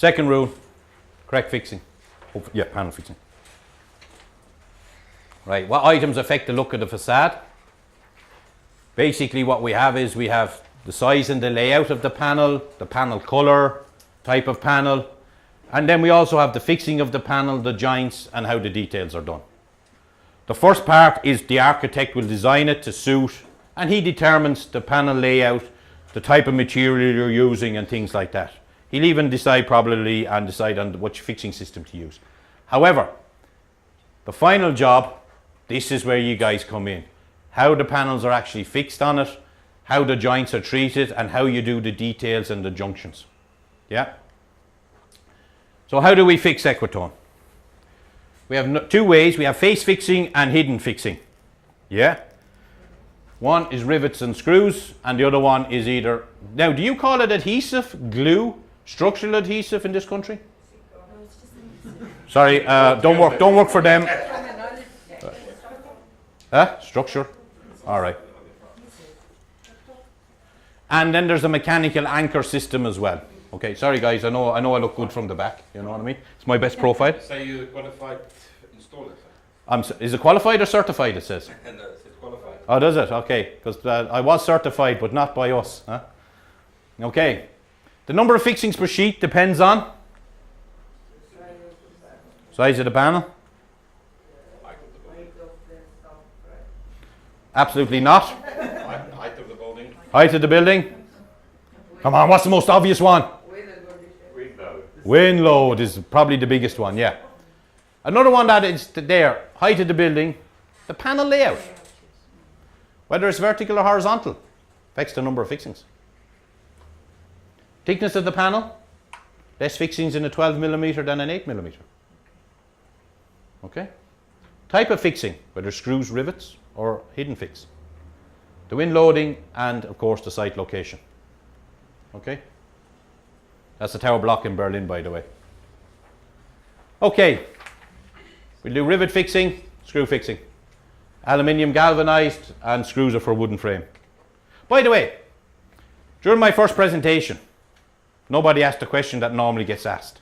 Second rule, correct fixing. Yeah, panel fixing. Right, what items affect the look of the facade? Basically what we have is we have the size and the layout of the panel colour, type of panel, and then we also have the fixing of the panel, the joints, and how the details are done. The first part is the architect will design it to suit, and he determines the panel layout, the type of material you're using and things like that. He'll even decide on which fixing system to use. However, the final job, this is where you guys come in. How the panels are actually fixed on it, how the joints are treated, and how you do the details and the junctions. Yeah? So how do we fix Equitone? We have two ways. We have face fixing and hidden fixing. Yeah? One is rivets and screws, and the other one is either... Now, do you call it adhesive, glue, structural adhesive in this country? Sorry, don't work for them. Structure? All right. And then there's a mechanical anchor system as well. Okay, sorry guys, I know I look good from the back, you know what I mean? It's my best profile. Say you're qualified installer. Is it qualified or certified, it says? No, it's qualified. Oh, does it? Okay, because I was certified, but not by us. Huh? Okay. The number of fixings per sheet depends on? Size of the panel? Absolutely not. Height of the building. Height of the building? Come on, what's the most obvious one? Wind load. Wind load is probably the biggest one, yeah. Another one that is there, height of the building, the panel layout. Whether it's vertical or horizontal, affects the number of fixings. Thickness of the panel, less fixings in a 12mm than an 8mm. Okay? Type of fixing, whether screws, rivets, or hidden fix. The wind loading and, of course, the site location. Okay? That's the tower block in Berlin, by the way. Okay. We'll do rivet fixing, screw fixing. Aluminium galvanized, and screws are for wooden frame. By the way, during my first presentation, nobody asked a question that normally gets asked.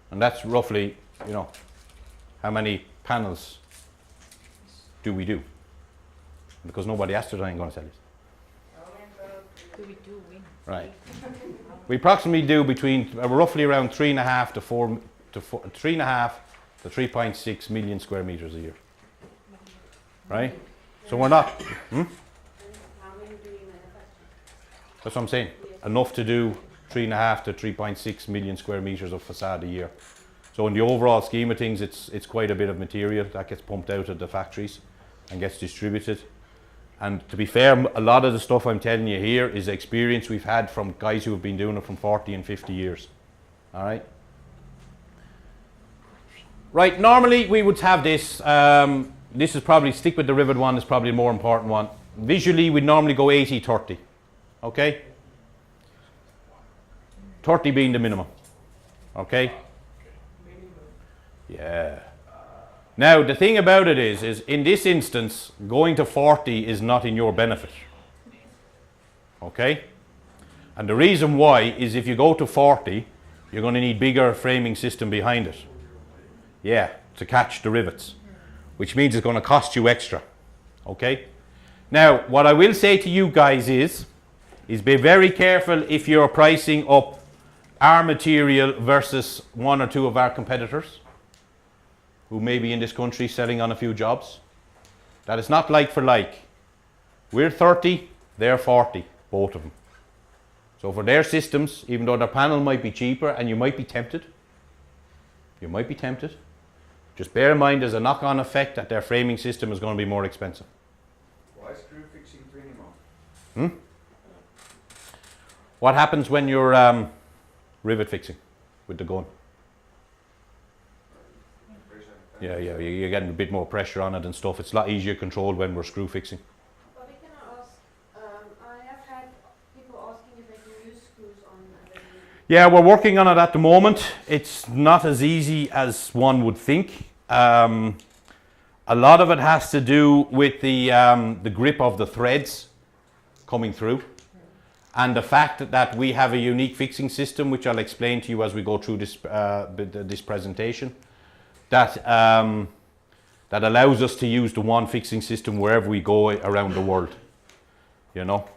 And that's roughly, you know, how many panels do we do? Because nobody asked it, I ain't going to tell you. Do we do wind? Right. We approximately do between roughly around 3.5 to 3.5 to 3.6 million square meters a year. Right? So we're not. That's what I'm saying. Enough to do 3.5 to 3.6 million square meters of facade a year. So in the overall scheme of things, it's quite a bit of material that gets pumped out of the factories and gets distributed. And to be fair, a lot of the stuff I'm telling you here is experience we've had from guys who have been doing it from 40 and 50 years. All right? Right, normally we would have this. This is probably, stick with the rivet one, is probably the more important one. Visually, we'd normally go 80-30. Okay? 30 being the minimum. Okay? Yeah. Now, the thing about it is in this instance, going to 40 is not in your benefit. Okay? And the reason why is if you go to 40, you're going to need bigger framing system behind it. Yeah, to catch the rivets. Which means it's going to cost you extra. Okay? Now, what I will say to you guys is be very careful if you're pricing up our material versus one or two of our competitors who may be in this country selling on a few jobs. That is not like for like. We're 30, they're 40, both of them. So for their systems, even though their panel might be cheaper and you might be tempted, just bear in mind there's a knock-on effect that their framing system is going to be more expensive. Why is screw fixing minimum? What happens when you're rivet fixing with the gun? Yeah, you're getting a bit more pressure on it and stuff. It's a lot easier controlled when we're screw fixing. But we can ask, I have had people asking if they can use screws on the... Yeah, we're working on it at the moment. It's not as easy as one would think. A lot of it has to do with the grip of the threads coming through. and the fact that we have a unique fixing system, which I'll explain to you as we go through this presentation, that that allows us to use the one fixing system wherever we go around the world. You know,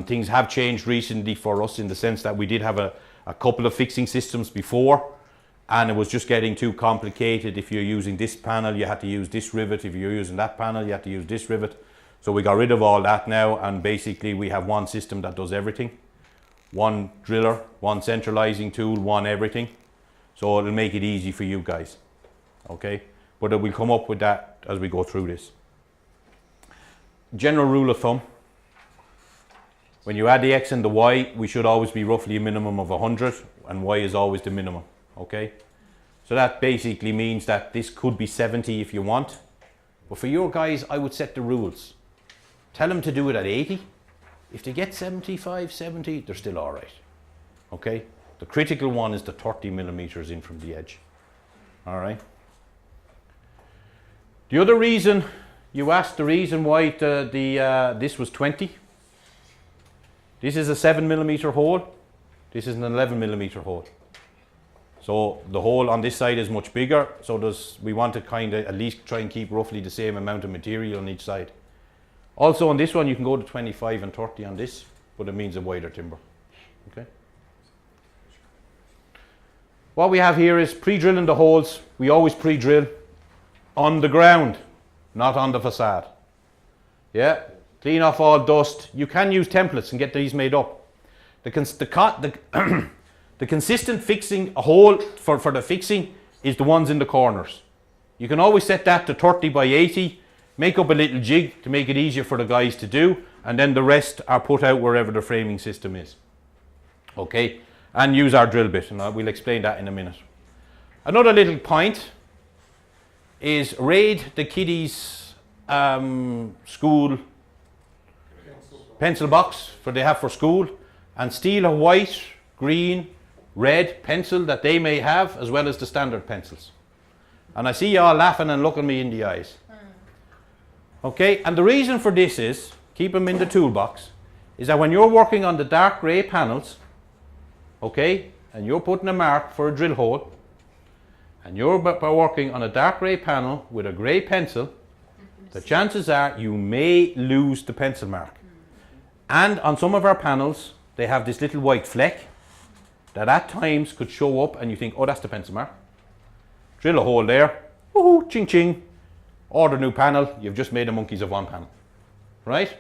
things have changed recently for us in the sense that we did have a couple of fixing systems before, and it was just getting too complicated. If you're using this panel, you had to use this rivet. If you're using that panel, you had to use this rivet. So we got rid of all that now, and basically we have one system that does everything. One driller, one centralizing tool, one everything. So it'll make it easy for you guys. Okay? But we'll come up with that as we go through this. General rule of thumb. When you add the X and the Y, we should always be roughly a minimum of 100, and Y is always the minimum. Okay? So that basically means that this could be 70 if you want. But for your guys, I would set the rules. Tell them to do it at 80. If they get 75, 70, they're still all right. Okay? The critical one is the 30 millimeters in from the edge. All right? The other reason, you asked the reason why this was 20. This is a 7 millimeter hole. This is an 11 millimeter hole. So the hole on this side is much bigger. So we want to kind of at least try and keep roughly the same amount of material on each side. Also on this one, you can go to 25 and 30 on this, but it means a wider timber. Okay. What we have here is pre-drilling the holes. We always pre-drill on the ground, not on the facade. Yeah, clean off all dust. You can use templates and get these made up. The consistent fixing a hole for the fixing is the ones in the corners. You can always set that to 30 by 80, make up a little jig to make it easier for the guys to do, and then the rest are put out wherever the framing system is. Okay, and use our drill bit, and we'll explain that in a minute. Another little point is raid the kiddies' school pencil box they have for school, and steal a white, green, red pencil that they may have, as well as the standard pencils. And I see you all laughing and looking me in the eyes. Okay, and the reason for this is, keep them in the toolbox, is that when you're working on the dark grey panels, okay, and you're putting a mark for a drill hole, and you're working on a dark grey panel with a grey pencil, the chances are you may lose the pencil mark. And on some of our panels, they have this little white fleck that at times could show up, and you think, oh, that's the pencil mark. Drill a hole there, woohoo, ching ching, order new panel, you've just made a monkeys of one panel, right?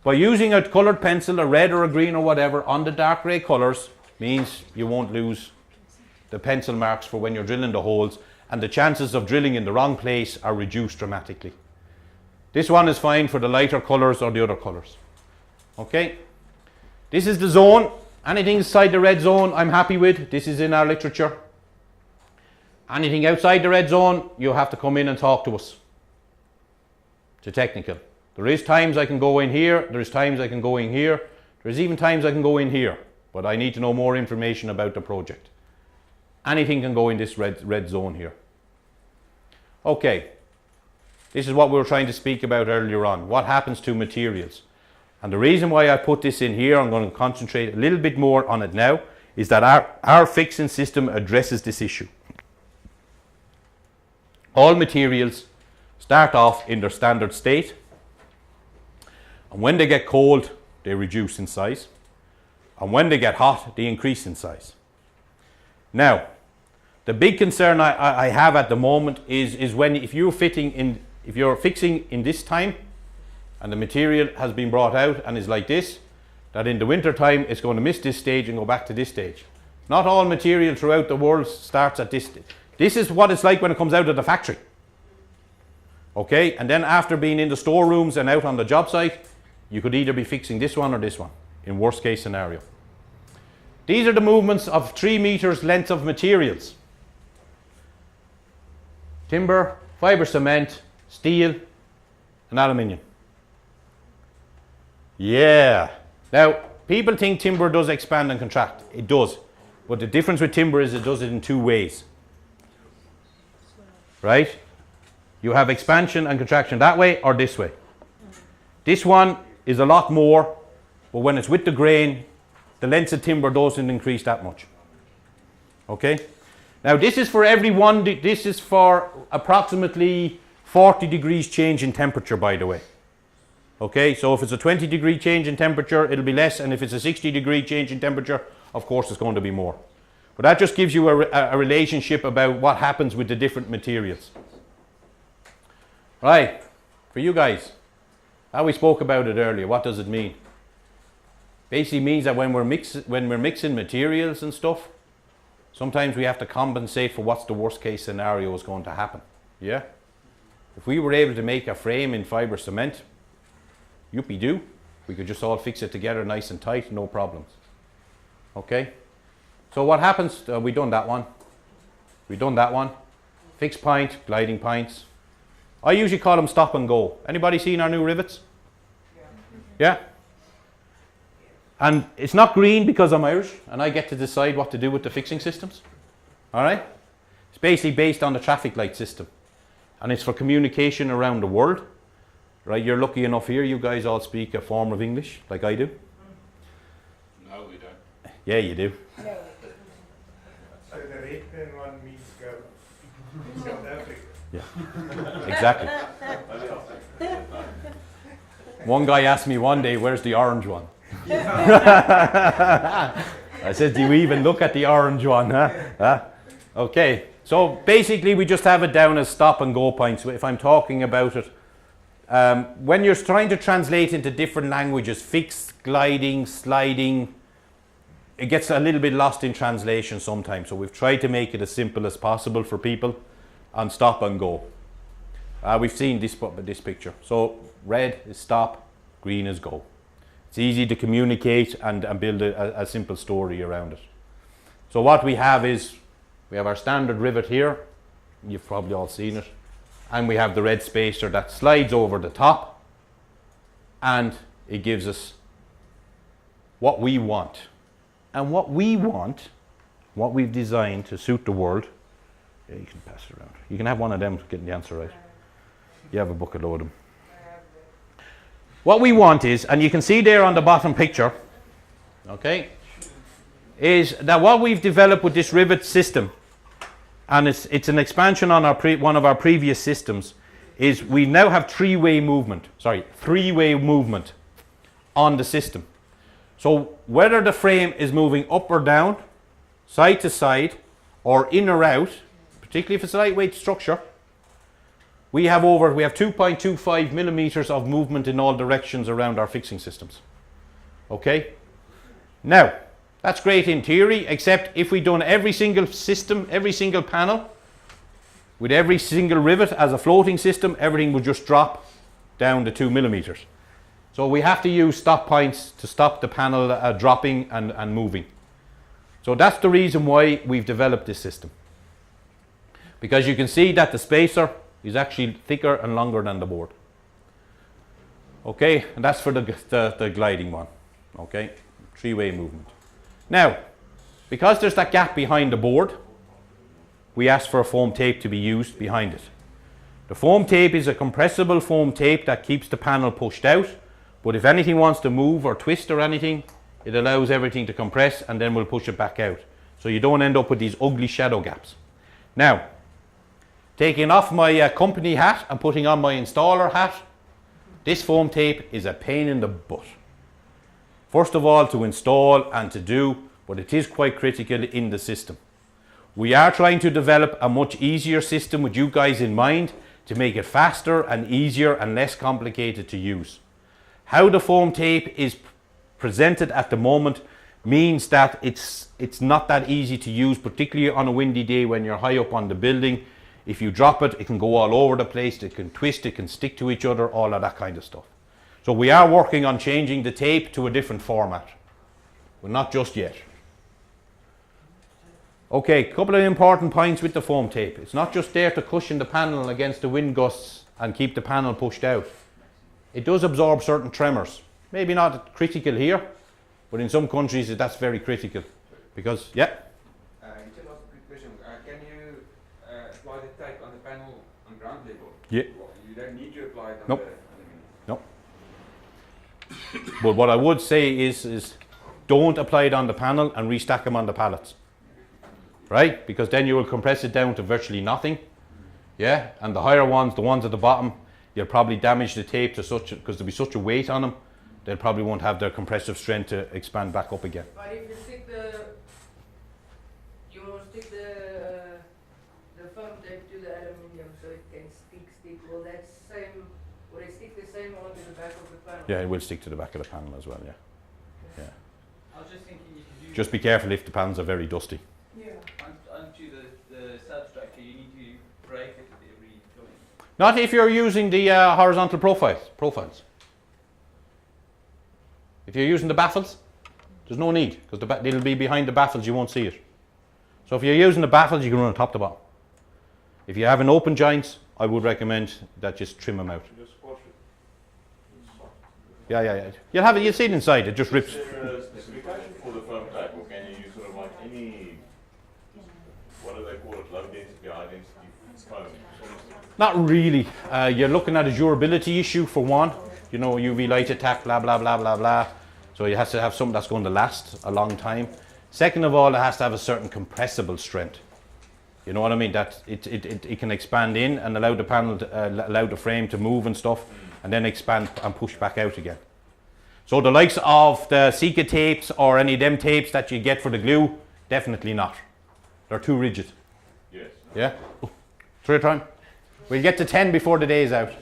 By using a coloured pencil, a red or a green or whatever, on the dark grey colours, means you won't lose the pencil marks for when you're drilling the holes, and the chances of drilling in the wrong place are reduced dramatically. This one is fine for the lighter colours or the other colours. Okay, this is the zone. Anything inside the red zone I'm happy with. This is in our literature. Anything outside the red zone, you have to come in and talk to us. It's technical. There is times I can go in here, there's times I can go in here, there's even times I can go in here, but I need to know more information about the project. Anything can go in this red zone here. Okay, this is what we were trying to speak about earlier on. What happens to materials? And the reason why I put this in here, I'm going to concentrate a little bit more on it now, is that our fixing system addresses this issue. All materials start off in their standard state, and when they get cold, they reduce in size, and when they get hot, they increase in size. Now, the big concern I have at the moment is when if you're fixing in this time, and the material has been brought out and is like this, that in the winter time it's going to miss this stage and go back to this stage. Not all material throughout the world starts at this stage. This is what it's like when it comes out of the factory. Okay, and then after being in the storerooms and out on the job site, you could either be fixing this one or this one, in worst case scenario. These are the movements of 3 meters length of materials. Timber, fibre cement, steel, and aluminium. Yeah. Now, people think timber does expand and contract. It does. But the difference with timber is it does it in 2 ways. Right? You have expansion and contraction that way or this way. This one is a lot more but when it's with the grain, the length of timber doesn't increase that much. Okay? Now this is for everyone, this is for approximately 40 degrees change in temperature, by the way. Okay, so if it's a 20 degree change in temperature, it'll be less, and if it's a 60 degree change in temperature, of course it's going to be more. But that just gives you a relationship about what happens with the different materials. Right, for you guys, how we spoke about it earlier, what does it mean? Basically means that when we're mixing materials and stuff, sometimes we have to compensate for what's the worst case scenario is going to happen. Yeah? If we were able to make a frame in fibre cement, youpie-doo, we could just all fix it together nice and tight, no problems. Okay? So what happens, we done that one. We done that one. Fixed point, gliding points. I usually call them stop and go. Anybody seen our new rivets? Yeah? And it's not green because I'm Irish and I get to decide what to do with the fixing systems. Alright? It's basically based on the traffic light system. And it's for communication around the world. Right? You're lucky enough here, you guys all speak a form of English, like I do. No, we don't. Yeah, you do. So the red pen one means go. South Africa. Yeah, exactly. One guy asked me one day, where's the orange one? I said, do you even look at the orange one? Huh? Okay, so basically we just have it down as stop and go points if I'm talking about it. When you're trying to translate into different languages, fixed, gliding, sliding, it gets a little bit lost in translation sometimes. So we've tried to make it as simple as possible for people on stop and go. We've seen this picture. So red is stop, green is go. It's easy to communicate and build a simple story around it. So what we have is, we have our standard rivet here. You've probably all seen it. And we have the red spacer that slides over the top. And it gives us what we want. And what we want, what we've designed to suit the world. Yeah, you can pass it around. You can have one of them getting the answer right. You have a bucket load of them. What we want is, and you can see there on the bottom picture, okay, is that what we've developed with this rivet system, and it's an expansion on our one of our previous systems, is we now have three-way movement on the system. So whether the frame is moving up or down, side to side, or in or out, particularly if it's a lightweight structure, we have 2.25 millimeters of movement in all directions around our fixing systems. Okay? Now, that's great in theory, except if we'd done every single system, every single panel, with every single rivet as a floating system, everything would just drop down to 2 millimeters. So we have to use stop points to stop the panel dropping and moving. So that's the reason why we've developed this system. Because you can see that the spacer is actually thicker and longer than the board. Okay, and that's for the gliding one. Okay, three-way movement. Now, because there's that gap behind the board, we asked for a foam tape to be used behind it. The foam tape is a compressible foam tape that keeps the panel pushed out, but if anything wants to move or twist or anything, it allows everything to compress and then we'll push it back out. So you don't end up with these ugly shadow gaps. Now, taking off my company hat and putting on my installer hat, this foam tape is a pain in the butt. First of all, to install and to do, but it is quite critical in the system. We are trying to develop a much easier system with you guys in mind to make it faster and easier and less complicated to use. How the foam tape is presented at the moment means that it's not that easy to use, particularly on a windy day when you're high up on the building. If you drop it, it can go all over the place, it can twist, it can stick to each other, all of that kind of stuff. So we are working on changing the tape to a different format, but not just yet. Okay, a couple of important points with the foam tape. It's not just there to cushion the panel against the wind gusts and keep the panel pushed out. It does absorb certain tremors. Maybe not critical here, but in some countries that's very critical. Because, yeah? Just ask a quick question. Can you apply the tape on the panel on ground level? Yeah. You don't need to apply it on Nope. the Nope. But what I would say is don't apply it on the panel and restack them on the pallets. Right? Because then you will compress it down to virtually nothing. Yeah? And the higher ones, the ones at the bottom, you'll probably damage the tape to such, because there'll be such a weight on them, they probably won't have their compressive strength to expand back up again. But if you stick the foam tape to the aluminium so it can stick, will that same, will it stick the same onto the back of the panel? Yeah, it will stick to the back of the panel as well, yeah. Yeah. I was just thinking you could use. Just be careful if the panels are very dusty. Yeah. Onto the substrate, you need to break it at every joint. Not if you're using the horizontal profiles. If you're using the baffles, there's no need, because they'll be behind the baffles, you won't see it. So if you're using the baffles, you can run top to bottom. If you have an open joints, I would recommend that just trim them out. Just wash it. Yeah. You'll see it inside, it just rips. Is there a specification for the foam tape, or can you use sort of like any, what do they call it, low density, high density foam? Not really. You're looking at a durability issue for one. You know, UV light attack, blah, blah, blah, blah, blah. So you have to have something that's going to last a long time. Second of all, it has to have a certain compressible strength. You know what I mean? That it can expand in and allow the panel, allow the frame to move and stuff, and then expand and push back out again. So the likes of the Sika tapes or any of them tapes that you get for the glue, definitely not. They're too rigid. Yes. Yeah? 3 time. We'll get to 10 before the day is out.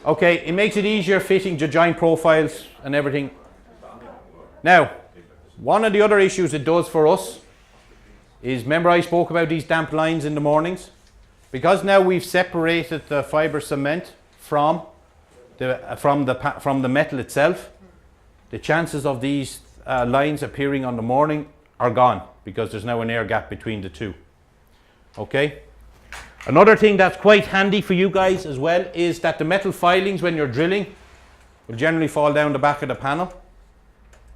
Okay, it makes it easier fitting the joint profiles and everything. Now, one of the other issues it does for us is, remember I spoke about these damp lines in the mornings? Because now we've separated the fibre cement from the metal itself, the chances of these lines appearing on the morning are gone, because there's now an air gap between the two. Okay? Another thing that's quite handy for you guys as well is that the metal filings, when you're drilling, will generally fall down the back of the panel.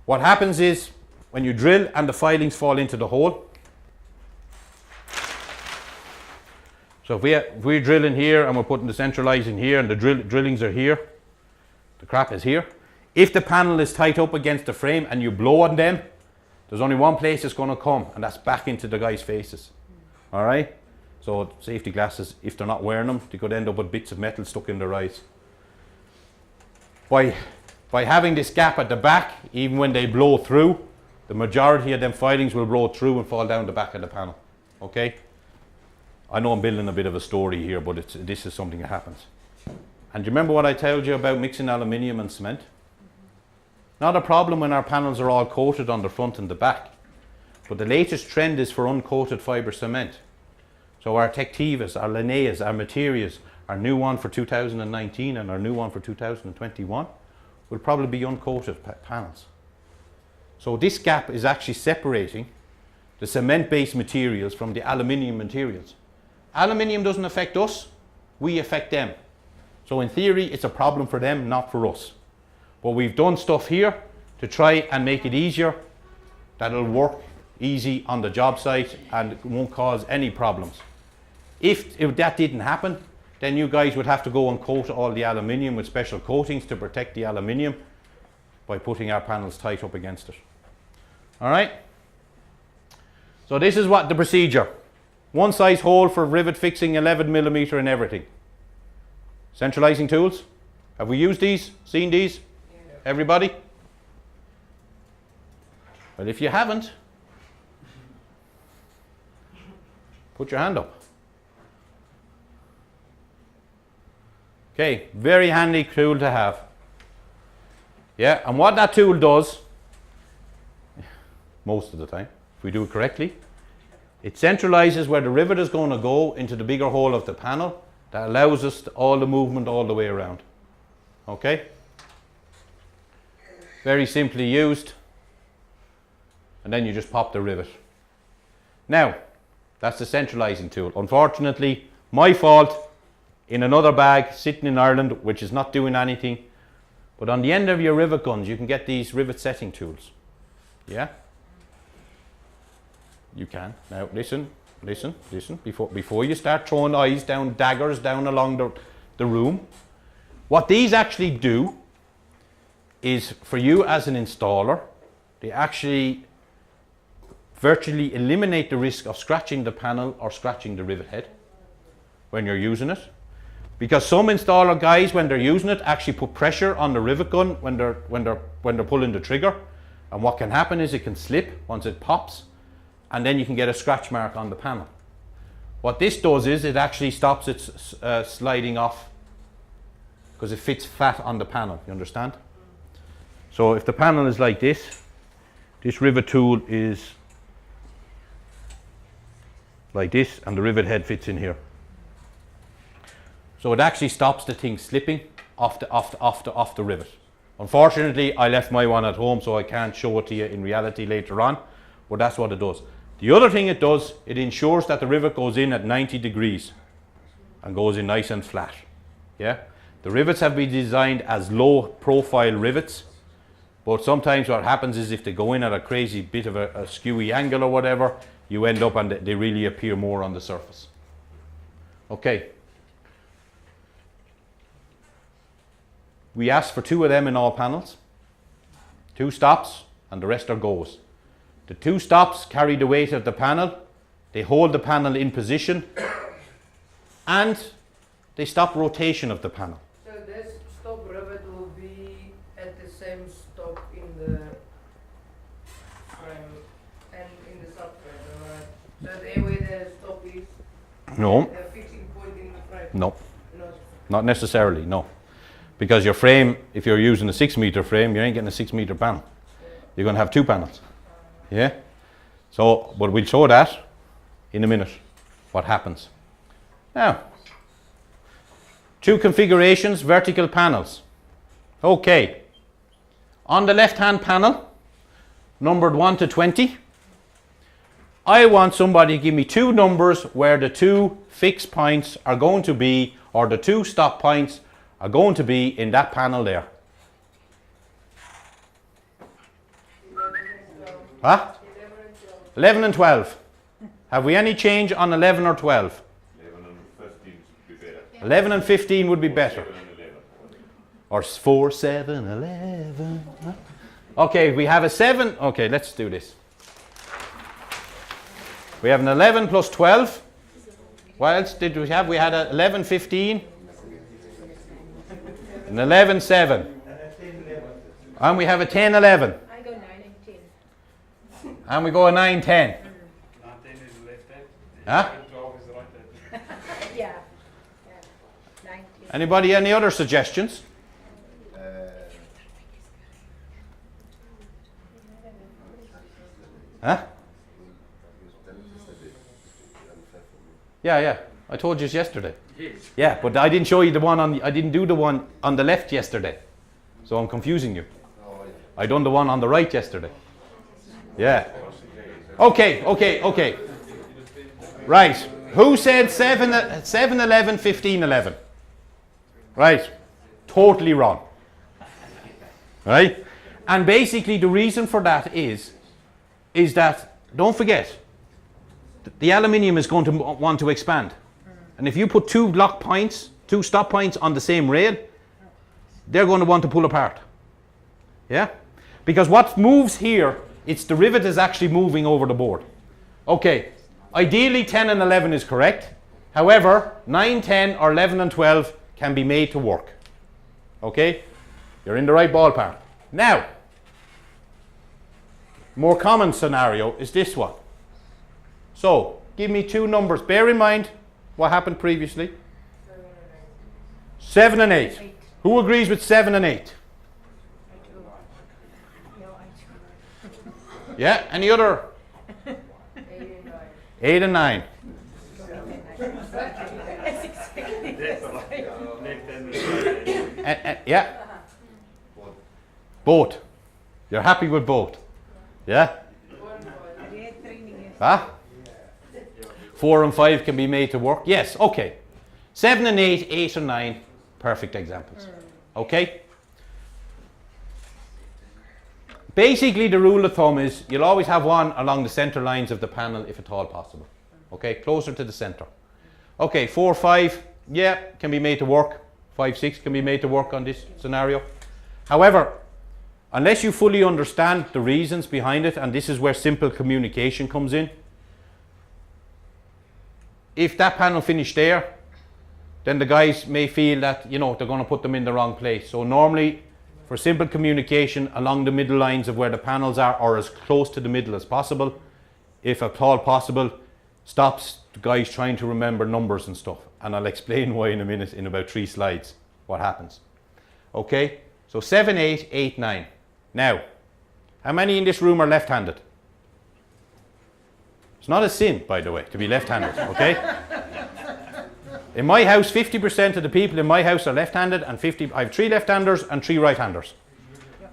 What happens is, when you drill and the filings fall into the hole, so if we're drilling here and we're putting the centralizing here and the drillings are here, the crap is here. If the panel is tight up against the frame and you blow on them, there's only one place it's going to come, and that's back into the guys' faces. All right? So safety glasses, if they're not wearing them, they could end up with bits of metal stuck in their eyes. By having this gap at the back, even when they blow through, the majority of them filings will blow through and fall down the back of the panel. Okay? I know I'm building a bit of a story here, but this is something that happens. And do you remember what I told you about mixing aluminium and cement? Not a problem when our panels are all coated on the front and the back. But the latest trend is for uncoated fibre cement. So our Tectivas, our Linneas, our Materias, our new one for 2019 and our new one for 2021 will probably be uncoated panels. So this gap is actually separating the cement-based materials from the aluminium materials. Aluminium doesn't affect us, we affect them. So in theory, it's a problem for them, not for us. But we've done stuff here to try and make it easier, that'll work easy on the job site and won't cause any problems. If that didn't happen, then you guys would have to go and coat all the aluminium with special coatings to protect the aluminium by putting our panels tight up against it. All right? So this is what the procedure. One size hole for rivet fixing, 11mm and everything. Centralizing tools. Have we used these? Seen these? Yeah. Everybody? Well, if you haven't, put your hand up. Okay, very handy tool to have. Yeah, and what that tool does, most of the time, if we do it correctly, it centralizes where the rivet is going to go into the bigger hole of the panel. That allows us all the movement all the way around. Okay? Very simply used. And then you just pop the rivet. Now, that's the centralizing tool. Unfortunately, my fault, in another bag sitting in Ireland, which is not doing anything. But on the end of your rivet guns, you can get these rivet setting tools. Yeah? You can. Now, listen. Before you start throwing eyes down, daggers down along the room, what these actually do is for you as an installer, they actually virtually eliminate the risk of scratching the panel or scratching the rivet head when you're using it. Because some installer guys, when they're using it, actually put pressure on the rivet gun when they're pulling the trigger. And what can happen is it can slip once it pops, and then you can get a scratch mark on the panel. What this does is it actually stops it sliding off, because it fits flat on the panel, you understand? So if the panel is like this rivet tool is like this, and the rivet head fits in here. So it actually stops the thing slipping off the rivet. Unfortunately, I left my one at home, so I can't show it to you in reality later on, but that's what it does. The other thing it does, it ensures that the rivet goes in at 90 degrees and goes in nice and flat. Yeah? The rivets have been designed as low profile rivets, but sometimes what happens is if they go in at a crazy bit of a skewy angle or whatever, you end up and they really appear more on the surface. Okay. We ask for 2 of them in all panels. 2 stops and the rest are goes. The 2 stops carry the weight of the panel, they hold the panel in position, and they stop rotation of the panel. So this stop rivet will be at the same stop in the frame and in the subframe, right? So there where the stop is, No, the fixing point in the frame? no, Not. not necessarily, no. Because your frame, if you're using a 6 meter frame, you ain't getting a 6 meter panel. You're going to have 2 panels. Yeah? So, but we'll show that in a minute, what happens. Now, 2 configurations, vertical panels. Okay. On the left hand panel, numbered 1 to 20, I want somebody to give me 2 numbers where the 2 fixed points are going to be, or the 2 stop points are going to be in that panel there. Huh? 11 and 12. Have we any change on 11 or 12? 11 and 15 would be better. 11 and 15 would be better. 7 and 11. Or 4, 7, 11. Huh? Okay, we have a 7. Okay, let's do this. We have an 11 plus 12. What else did we have? We had an 11, 15. An 11, 7. And we have a 10, 11. I go 9 and 10. And we go a 9, 10. 19 is the left hand. Huh? 12 is the right hand. Yeah. 9, 10. Anybody, any other suggestions? Huh? Yeah. I told you this yesterday. Yes. Yeah, but I didn't show you the one I didn't do the one on the left yesterday. So I'm confusing you. I done the one on the right yesterday. Yeah. Okay. Right. Who said 7, 11, 15, 11? Right. Totally wrong. Right? And basically the reason for that is that, don't forget, the aluminium is going to want to expand. And if you put 2 lock points, 2 stop points on the same rail, they're going to want to pull apart. Yeah? Because what moves here, it's the rivet is actually moving over the board. Okay, ideally 10 and 11 is correct. However, 9, 10 or 11 and 12 can be made to work. Okay? You're in the right ballpark. Now, more common scenario is this one. So, give me 2 numbers. Bear in mind what happened previously. 7 and 8. Who agrees with 7 and 8? Yeah, any other? 8 and 9. Yeah. Both. You're happy with both? Yeah? Huh? 4 and 5 can be made to work? Yes, okay. 7 and 8, 8 and 9, perfect examples. Okay? Basically, the rule of thumb is you'll always have one along the center lines of the panel if at all possible. Okay, closer to the center. Okay, 4, 5, yeah, can be made to work. 5, 6 can be made to work on this scenario. However, unless you fully understand the reasons behind it, and this is where simple communication comes in. If that panel finished there, then the guys may feel that, you know, they're going to put them in the wrong place. So normally, for simple communication, along the middle lines of where the panels are, or as close to the middle as possible, if at all possible, stops the guys trying to remember numbers and stuff. And I'll explain why in a minute, in about 3 slides, what happens. Okay, so 7, 8, 8, 9. Now, how many in this room are left-handed? It's not a sin, by the way, to be left-handed, okay? In my house, 50% of the people in my house are left-handed, and I have 3 left-handers and 3 right-handers.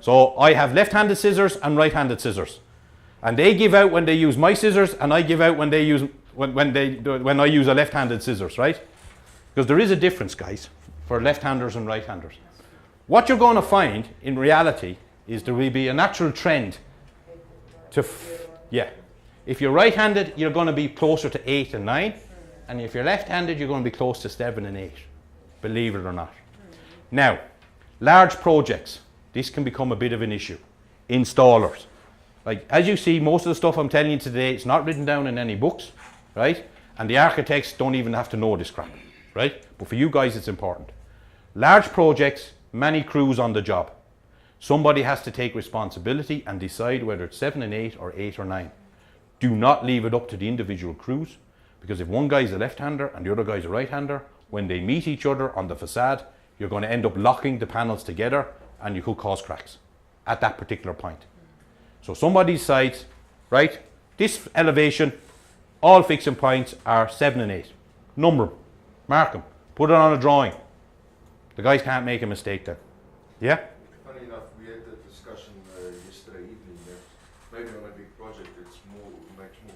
So I have left-handed scissors and right-handed scissors. And they give out when they use my scissors, and I give out when they use when I use a left-handed scissors, right? Because there is a difference, guys, for left-handers and right-handers. What you're going to find in reality is there will be a natural trend to, if you're right-handed, you're going to be closer to 8 and 9, and if you're left-handed, you're going to be close to 7 and 8, believe it or not. Now, large projects, this can become a bit of an issue. Installers. Like, as you see, most of the stuff I'm telling you today, it's not written down in any books, right? And the architects don't even have to know this crap, right? But for you guys, it's important. Large projects, many crews on the job. Somebody has to take responsibility and decide whether it's 7 and 8 or 8 or 9. Do not leave it up to the individual crews, because if one guy's a left-hander and the other guy's a right-hander, when they meet each other on the facade, you're going to end up locking the panels together and you could cause cracks at that particular point. So somebody decides, right, this elevation, all fixing points are 7 and 8. Number them, mark them, put it on a drawing. The guys can't make a mistake then. Yeah? Funny enough, we had that discussion yesterday evening that maybe on a big project it makes more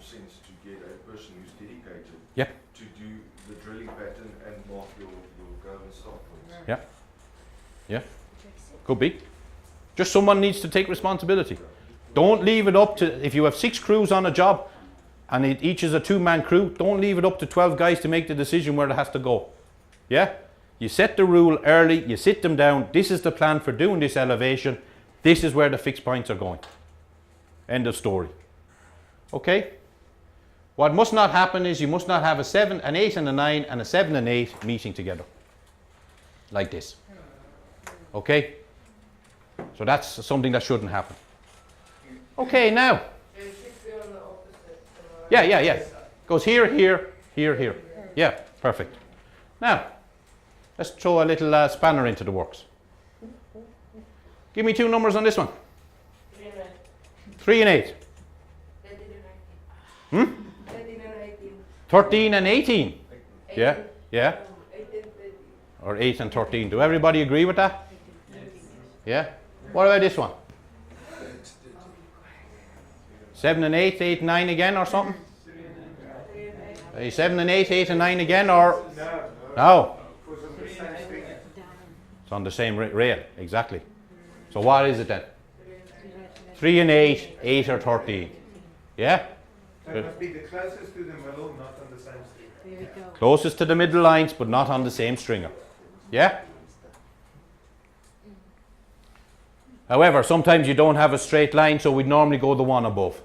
sense to get a person who's dedicated to do the drilling pattern and mark your go and stop points. Yeah. Yeah. Could be. Just someone needs to take responsibility. Don't leave it up to, if you have 6 crews on a job and each is a 2-man crew, don't leave it up to 12 guys to make the decision where it has to go. Yeah? You set the rule early, you sit them down, this is the plan for doing this elevation, this is where the fixed points are going. End of story. Okay? What must not happen is you must not have a 7, an 8 and a 9 and a 7 and 8 meeting together. Like this. Okay? So that's something that shouldn't happen. Okay, now. Yeah. Goes here, here, here, here. Yeah, perfect. Now, let's throw a little spanner into the works. Give me 2 numbers on this one. 3 and 8. 13 and 18. Yeah. Or 8 and 13. Do everybody agree with that? Yeah. What about this one? 7 and 8, 8 and 9 again or something? 7 and 8, 8 and 9 again or? No. It's on the same rail, exactly. So what is it then? 3 and 8, 8 or 13. Yeah? That must be the closest to the middle, not on the same string. Closest to the middle lines, but not on the same stringer. Yeah? However, sometimes you don't have a straight line, so we'd normally go the one above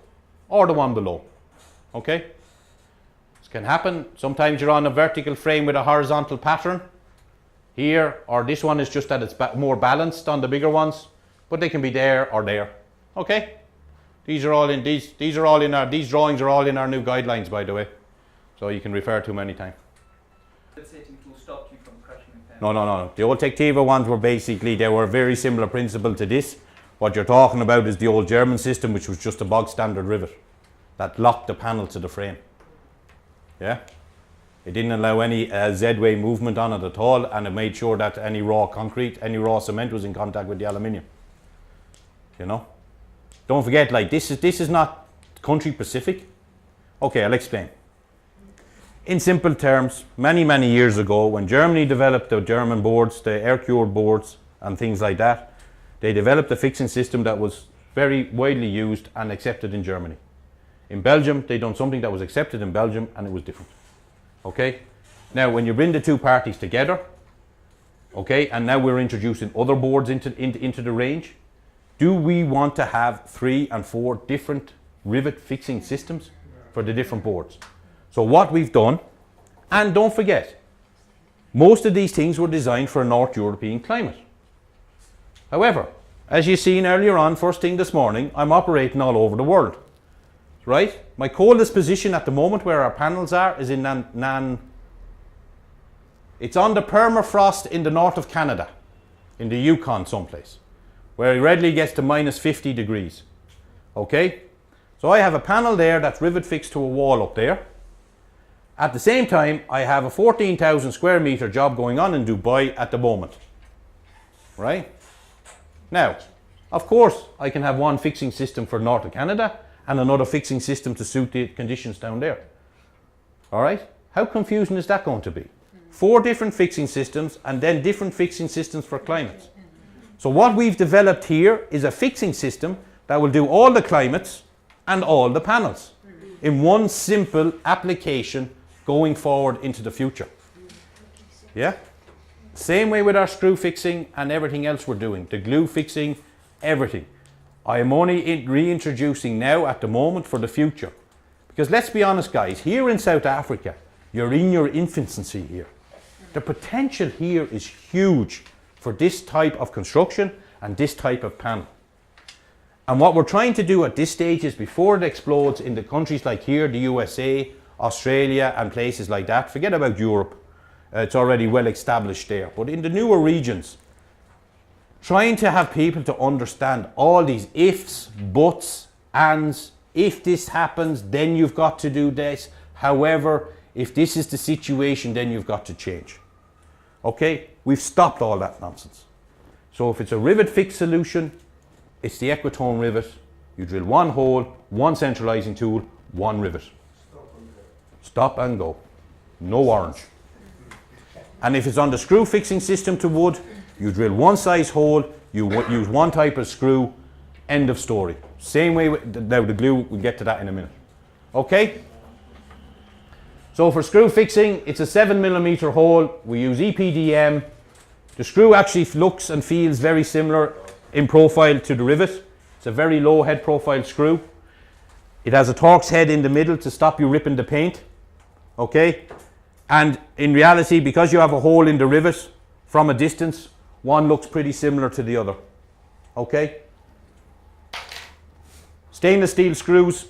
or the one below. Okay? This can happen. Sometimes you're on a vertical frame with a horizontal pattern here, or this one is just that it's more balanced on the bigger ones, but they can be there or there. Okay? These are all in these drawings are all in our new guidelines, by the way, so you can refer to them anytime. Setting will stop you from crushing the pan. No. The old Tectiva ones were basically, they were a very similar principle to this. What you're talking about is the old German system, which was just a bog standard rivet that locked the panel to the frame. Yeah? It didn't allow any Z-way movement on it at all, and it made sure that any raw concrete, any raw cement was in contact with the aluminium. You know? Don't forget, like, this is not country Pacific. Okay, I'll explain. In simple terms, many years ago, when Germany developed the German boards, the air-cured boards and things like that, they developed a fixing system that was very widely used and accepted in Germany. In Belgium, they done something that was accepted in Belgium, and it was different. Okay? Now, when you bring the 2 parties together, okay, and now we're introducing other boards into the range, Do we want to have 3 and 4 different rivet fixing systems for the different boards? So what we've done, and don't forget, most of these things were designed for a North European climate. However, as you've seen earlier on, first thing this morning, I'm operating all over the world, right? My coldest position at the moment where our panels are is in it's on the permafrost in the north of Canada, in the Yukon someplace, where it readily gets to minus 50 degrees, okay? So I have a panel there that's rivet fixed to a wall up there. At the same time, I have a 14,000 square meter job going on in Dubai at the moment, right? Now, of course, I can have one fixing system for north of Canada and another fixing system to suit the conditions down there. All right? How confusing is that going to be? 4 different fixing systems and then different fixing systems for climates. So what we've developed here is a fixing system that will do all the climates and all the panels in one simple application going forward into the future. Yeah? Same way with our screw fixing and everything else we're doing. The glue fixing, everything. I am only reintroducing now at the moment for the future. Because let's be honest guys, here in South Africa, you're in your infancy here. The potential here is huge for this type of construction and this type of panel. And what we're trying to do at this stage is before it explodes in the countries like here, the USA, Australia and places like that, forget about Europe, it's already well established there. But in the newer regions, trying to have people to understand all these ifs, buts, ands, if this happens, then you've got to do this. However, if this is the situation, then you've got to change. Okay, we've stopped all that nonsense. So if it's a rivet fix solution, it's the Equitone rivet. You drill one hole, one centralizing tool, one rivet. Stop and go. No orange. And if it's on the screw fixing system to wood, you drill one size hole, you use one type of screw, end of story. Same way with now the glue, we'll get to that in a minute. Okay? So for screw fixing, it's a 7mm hole. We use EPDM. The screw actually looks and feels very similar in profile to the rivet. It's a very low head profile screw. It has a Torx head in the middle to stop you ripping the paint. Okay? And in reality, because you have a hole in the rivet from a distance, one looks pretty similar to the other. Okay? Stainless steel screws.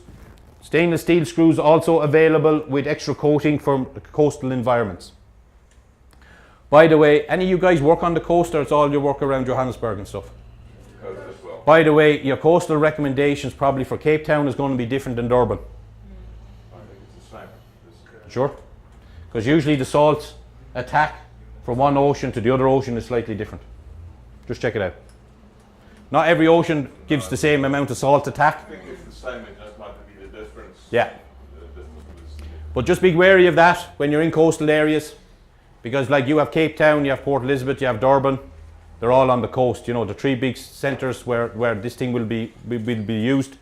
Stainless steel screws also available with extra coating for coastal environments. By the way, any of you guys work on the coast or it's all your work around Johannesburg and stuff? Coast as well. By the way, your coastal recommendations probably for Cape Town is going to be different than Durban. I think it's the same. Sure? Because usually the salt attack from one ocean to the other ocean is slightly different. Just check it out. Not every ocean gives the same amount of salt attack. I think it's the same, it just might be the difference. Yeah. The difference is But just be wary of that when you're in coastal areas. Because like you have Cape Town, you have Port Elizabeth, you have Durban. They're all on the coast. You know, the 3 big centres where this thing will be used.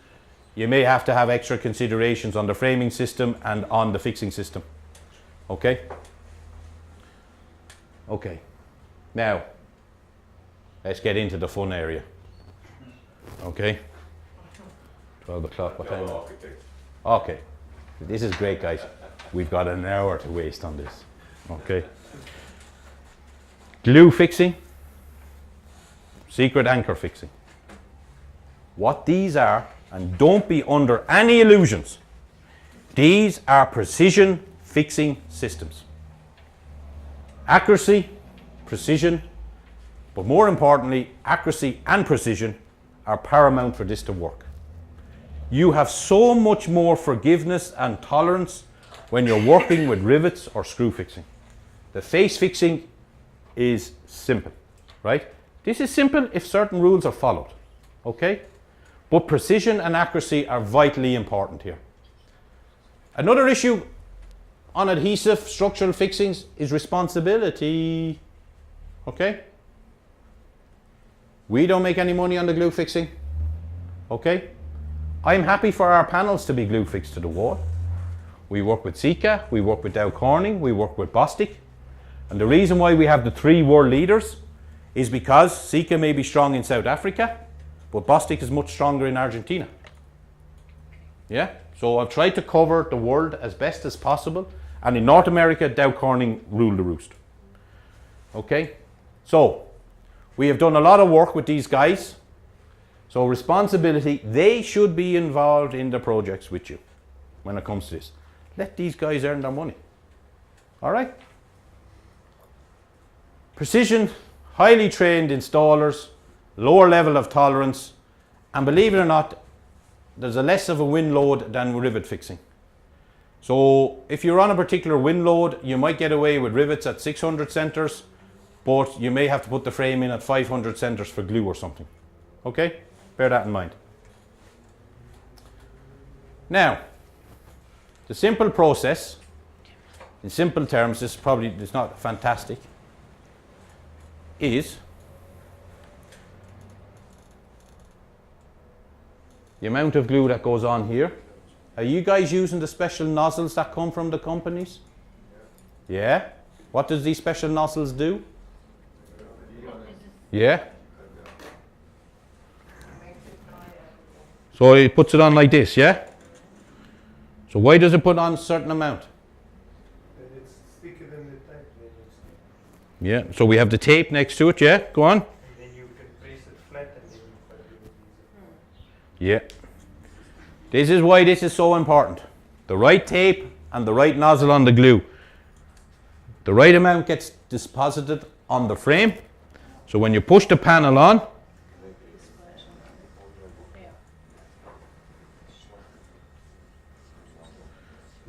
You may have to have extra considerations on the framing system and on the fixing system. Okay? Okay. Now, let's get into the fun area. Okay? 12 o'clock, what time is it? Okay. This is great, guys. We've got an hour to waste on this. Okay? Glue fixing. Secret anchor fixing. What these are, and don't be under any illusions, these are precision fixing systems. Accuracy, precision, but more importantly, accuracy and precision are paramount for this to work. You have so much more forgiveness and tolerance when you're working with rivets or screw fixing. The face fixing is simple, right? This is simple if certain rules are followed, okay? But precision and accuracy are vitally important here. Another issue on adhesive structural fixings is responsibility, okay? We don't make any money on the glue fixing, okay? I'm happy for our panels to be glue fixed to the wall. We work with Sika, we work with Dow Corning, we work with Bostik. And the reason why we have the 3 world leaders is because Sika may be strong in South Africa, but Bostik is much stronger in Argentina. Yeah, so I've tried to cover the world as best as possible, and in North America, Dow Corning rule the roost. Okay, so we have done a lot of work with these guys. So responsibility, they should be involved in the projects with you when it comes to this. Let these guys earn their money. All right? Precision, highly trained installers, lower level of tolerance, and believe it or not, there's a less of a wind load than rivet fixing. So if you're on a particular wind load, you might get away with rivets at 600 centers, but you may have to put the frame in at 500 centers for glue or something. Okay? Bear that in mind. Now, the simple process, in simple terms, this probably is not fantastic, is the amount of glue that goes on here. Are you guys using the special nozzles that come from the companies? Yeah? What does these special nozzles do? Yeah? So it puts it on like this, yeah? So why does it put on a certain amount? It's thicker than the tape. Yeah, so we have the tape next to it, yeah? Go on. And then you can press it flat and then you put it in. Yeah. This is why this is so important. The right tape and the right nozzle on the glue. The right amount gets deposited on the frame. So when you push the panel on,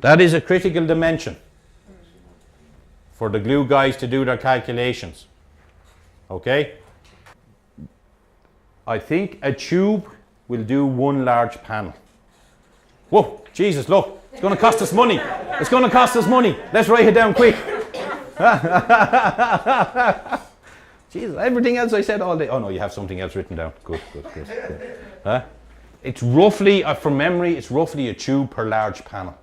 that is a critical dimension for the glue guys to do their calculations. Okay? I think a tube will do one large panel. Whoa, Jesus, look, it's going to cost us money. It's going to cost us money. Let's write it down quick. Jesus, everything else I said all day. Oh no, you have something else written down. Good. It's roughly, from memory, it's roughly a tube per large panel.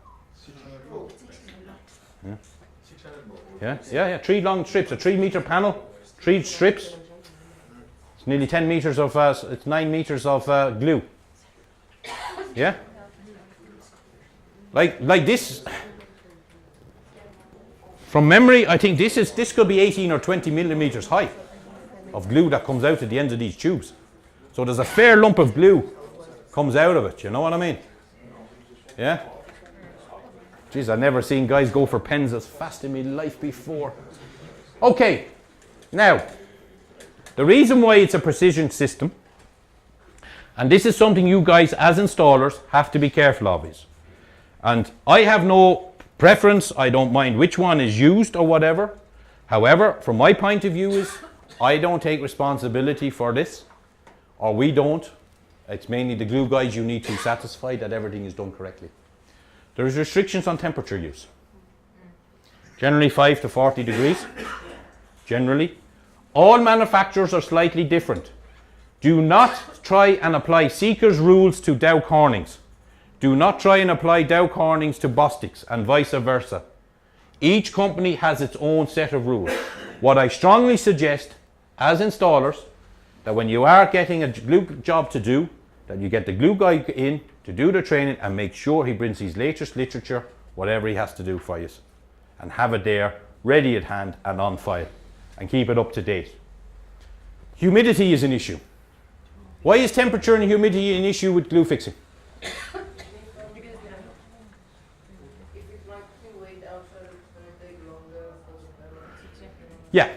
Yeah, 3 long strips, a 3 meter panel, 3 strips. It's nearly 10 meters of, it's 9 meters of glue. Yeah? Like this. From memory, I think this could be 18 or 20 millimeters high of glue that comes out at the ends of these tubes. So there's a fair lump of glue comes out of it, you know what I mean? Yeah? Jeez, I've never seen guys go for pens as fast in my life before. Okay, now, the reason why it's a precision system, and this is something you guys as installers have to be careful of, is, and I have no preference, I don't mind which one is used or whatever. However, from my point of view is, I don't take responsibility for this, or we don't. It's mainly the glue guys you need to satisfy that everything is done correctly. There is restrictions on temperature use. Generally 5 to 40 degrees. Generally. All manufacturers are slightly different. Do not try and apply Seeker's rules to Dow Corning's. Do not try and apply Dow Corning's to Bostik's and vice versa. Each company has its own set of rules. What I strongly suggest as installers, that when you are getting a glue job to do, that you get the glue guy in to do the training and make sure he brings his latest literature, whatever he has to do for you, and have it there, ready at hand and on file, and keep it up to date. Humidity is an issue. Why is temperature and humidity an issue with glue fixing? If it's like too way down, so it's going to take longer. Yeah.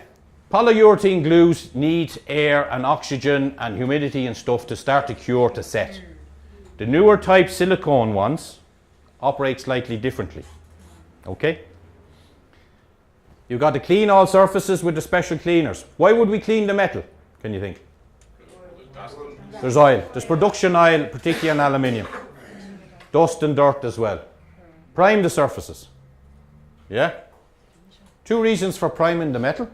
Polyurethane glues need air and oxygen and humidity and stuff to start to cure, to set. The newer type silicone ones operate slightly differently. Okay? You've got to clean all surfaces with the special cleaners. Why would we clean the metal, can you think? There's oil. There's production oil, particularly on aluminium. Dust and dirt as well. Prime the surfaces. Yeah? 2 reasons for priming the metal.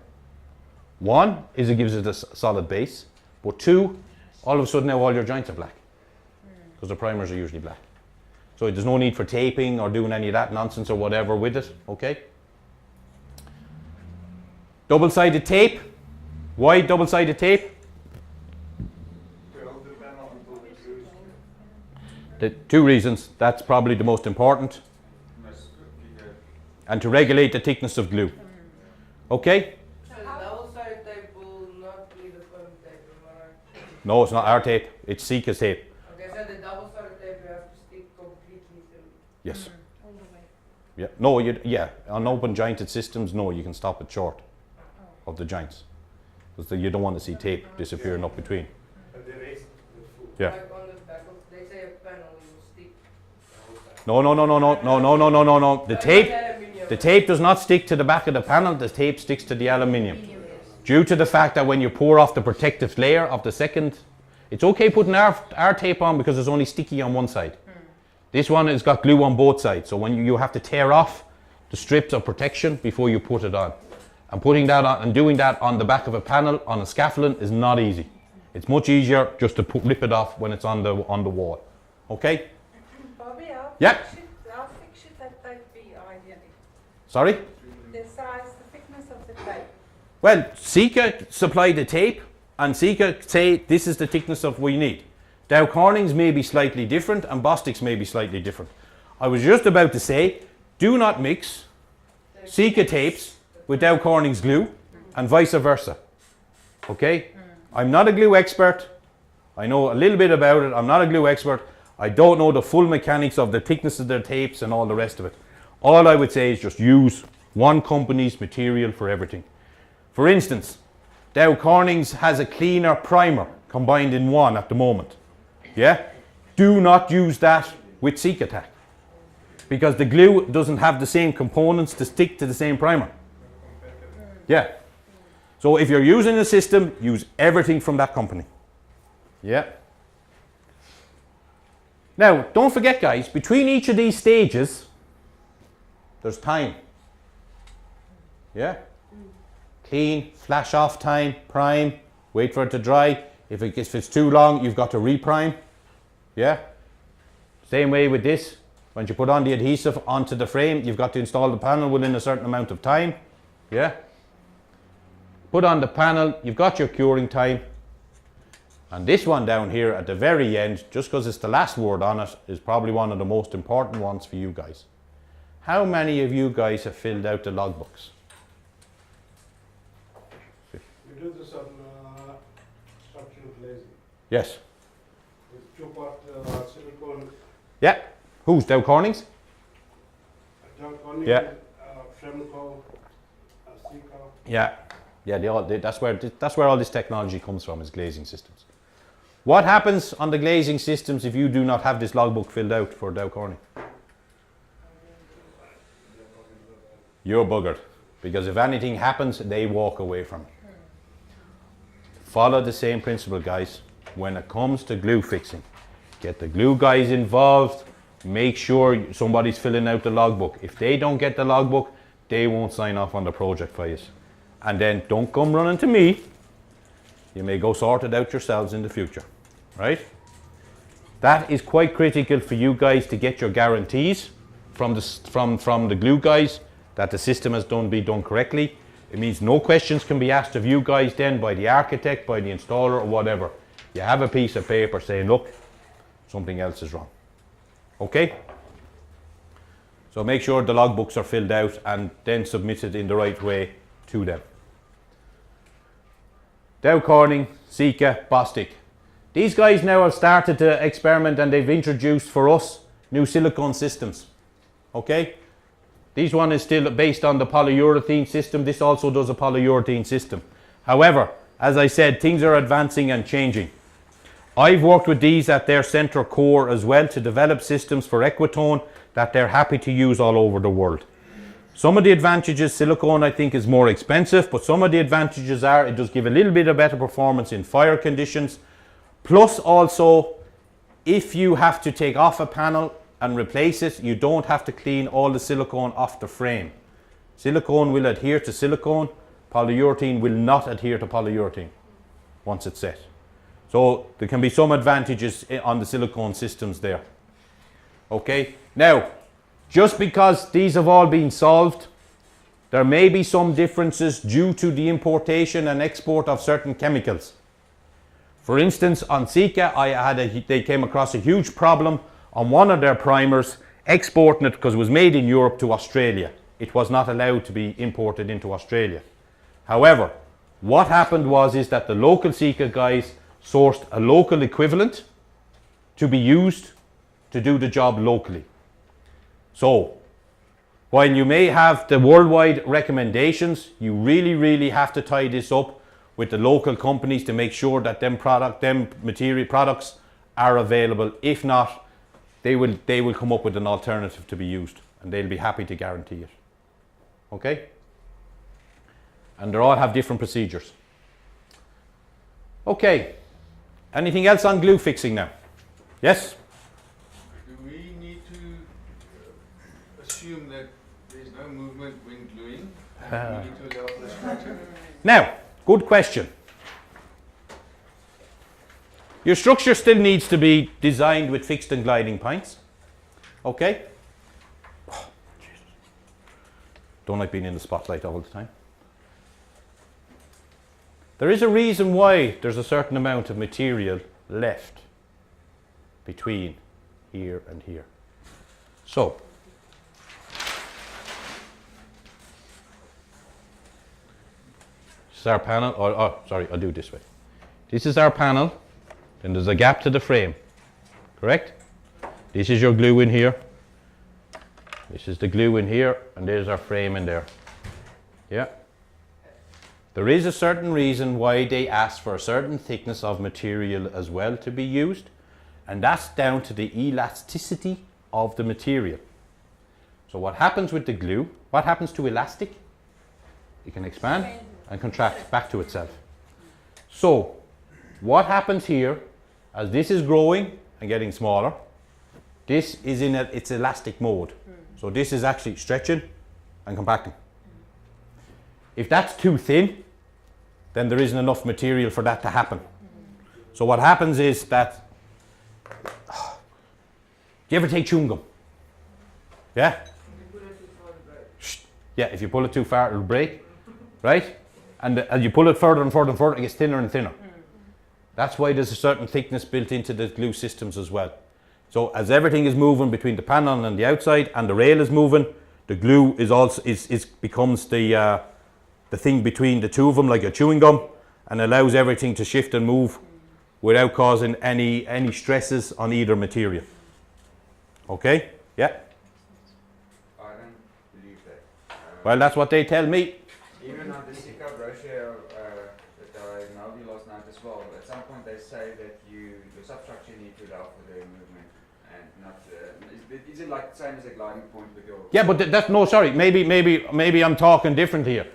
1 is it gives it a solid base. But 2, all of a sudden now all your joints are black. Because the primers are usually black. So there's no need for taping or doing any of that nonsense or whatever with it. Okay? Double-sided tape. Why double-sided tape? To hold the panel The 2 reasons, that's probably the most important, and to regulate the thickness of glue. Okay? So the double-sided tape will not be the foam tape, am I right? No, it's not our tape, it's Sika's tape. Okay, so the double-sided tape you have to stick completely through. Yes. All the way. Yeah. No, yeah, on open jointed systems, no, you can stop it short of the joints. Because you don't want to see tape disappearing up between. And the rest, the full. Yeah. Like on the back of, they say a panel, you will stick. No. The tape, Aluminium. the tape does not stick to the back of the panel, the tape sticks to the aluminium. Due to the fact that when you pour off the protective layer of the second, it's okay putting our tape on because it's only sticky on one side. This one has got glue on both sides, so when you have to tear off the strips of protection before you put it on. And putting that on and doing that on the back of a panel on a scaffolding is not easy. It's much easier just to rip it off when it's on the wall. Okay? Bobby, Yeah. how thick should that tape be ideally? Sorry? The size, the thickness of the tape. Well, Sika supply the tape, and Sika say this is the thickness of we need. Dow Corning's may be slightly different, and Bostic's may be slightly different. I was just about to say, do not mix Sika tapes with Dow Corning's glue, and vice versa. Okay? I'm not a glue expert. I know a little bit about it. I'm not a glue expert. I don't know the full mechanics of the thickness of their tapes and all the rest of it. All I would say is just use one company's material for everything. For instance, Dow Corning's has a cleaner primer combined in one at the moment. Yeah? Do not use that with Sika tack, because the glue doesn't have the same components to stick to the same primer. Yeah. So if you're using a system, use everything from that company. Yeah. Now, don't forget, guys, between each of these stages, there's time. Yeah. Clean, flash off time, prime, wait for it to dry. If it's too long, you've got to reprime. Yeah. Same way with this. Once you put on the adhesive onto the frame, you've got to install the panel within a certain amount of time. Yeah. Put on the panel, you've got your curing time. And this one down here at the very end, just because it's the last word on it, is probably one of the most important ones for you guys. How many of you guys have filled out the logbooks? We do this on structural glazing. Yes. With 2-part silicone, Yeah. Who's Dow Corning's? Dow Corning, Yeah. Fremco, Sika. Yeah. Yeah, that's where all this technology comes from, is glazing systems. What happens on the glazing systems if you do not have this logbook filled out for Dow Corning? You're buggered, because if anything happens, they walk away from it. Follow the same principle, guys. When it comes to glue fixing, get the glue guys involved. Make sure somebody's filling out the logbook. If they don't get the logbook, they won't sign off on the project for you. And then don't come running to me. You may go sort it out yourselves in the future, right? That is quite critical for you guys to get your guarantees from the glue guys that the system has been done correctly. It means no questions can be asked of you guys then by the architect, by the installer, or whatever. You have a piece of paper saying, look, something else is wrong. Okay? So make sure the logbooks are filled out and then submitted in the right way to them. Dow Corning, Sika, Bostic. These guys now have started to experiment, and they've introduced for us new silicone systems. Okay? This one is still based on the polyurethane system. This also does a polyurethane system. However, as I said, things are advancing and changing. I've worked with these at their centre core as well to develop systems for Equitone that they're happy to use all over the world. Some of the advantages, silicone I think is more expensive, but some of the advantages are it does give a little bit of better performance in fire conditions. Plus also, if you have to take off a panel and replace it, you don't have to clean all the silicone off the frame. Silicone will adhere to silicone, polyurethane will not adhere to polyurethane once it's set. So there can be some advantages on the silicone systems there. Okay, now just because these have all been solved, there may be some differences due to the importation and export of certain chemicals. For instance, on Sika, they came across a huge problem on one of their primers, exporting it because it was made in Europe to Australia. It was not allowed to be imported into Australia. However, what happened is that the local Sika guys sourced a local equivalent to be used to do the job locally. So, while you may have the worldwide recommendations, you really have to tie this up with the local companies to make sure that them material products are available. If not, they will come up with an alternative to be used, and they'll be happy to guarantee it. Okay? And they all have different procedures. Okay. Anything else on glue fixing now? Yes? Do we need to assume that there's no movement when gluing? And we need to allow for the structure? Now, good question. Your structure still needs to be designed with fixed and gliding points. Okay? Oh, Jesus. Don't like being in the spotlight all the time. There is a reason why there's a certain amount of material left between here and here. So, this is our panel. Sorry, I'll do it this way. This is our panel. Then there's a gap to the frame. Correct? This is your glue in here. This is the glue in here, and there's our frame in there. Yeah. There is a certain reason why they ask for a certain thickness of material as well to be used, and that's down to the elasticity of the material. So what happens with the glue, what happens to elastic? It can expand and contract back to itself. So what happens here, as this is growing and getting smaller, this is in its elastic mode. So this is actually stretching and compacting. If that's too thin, then there isn't enough material for that to happen. So what happens is that, do you ever take chewing gum? Yeah? Yeah, if you pull it too far, it'll break, right? And as you pull it further and further and further, it gets thinner and thinner. That's why there's a certain thickness built into the glue systems as well. So as everything is moving between the panel and the outside, and the rail is moving, the glue is also becomes the thing between the two of them, like a chewing gum, and allows everything to shift and move without causing any stresses on either material. Okay? Yeah? I don't believe that. Well, that's what they tell me. Even on the Sika brochure that I mailed you last night as well, at some point they say that your substructure need to allow for the movement and not. Is it like the same as a gliding point with your? Yeah, but that's no. Sorry, maybe I'm talking different here.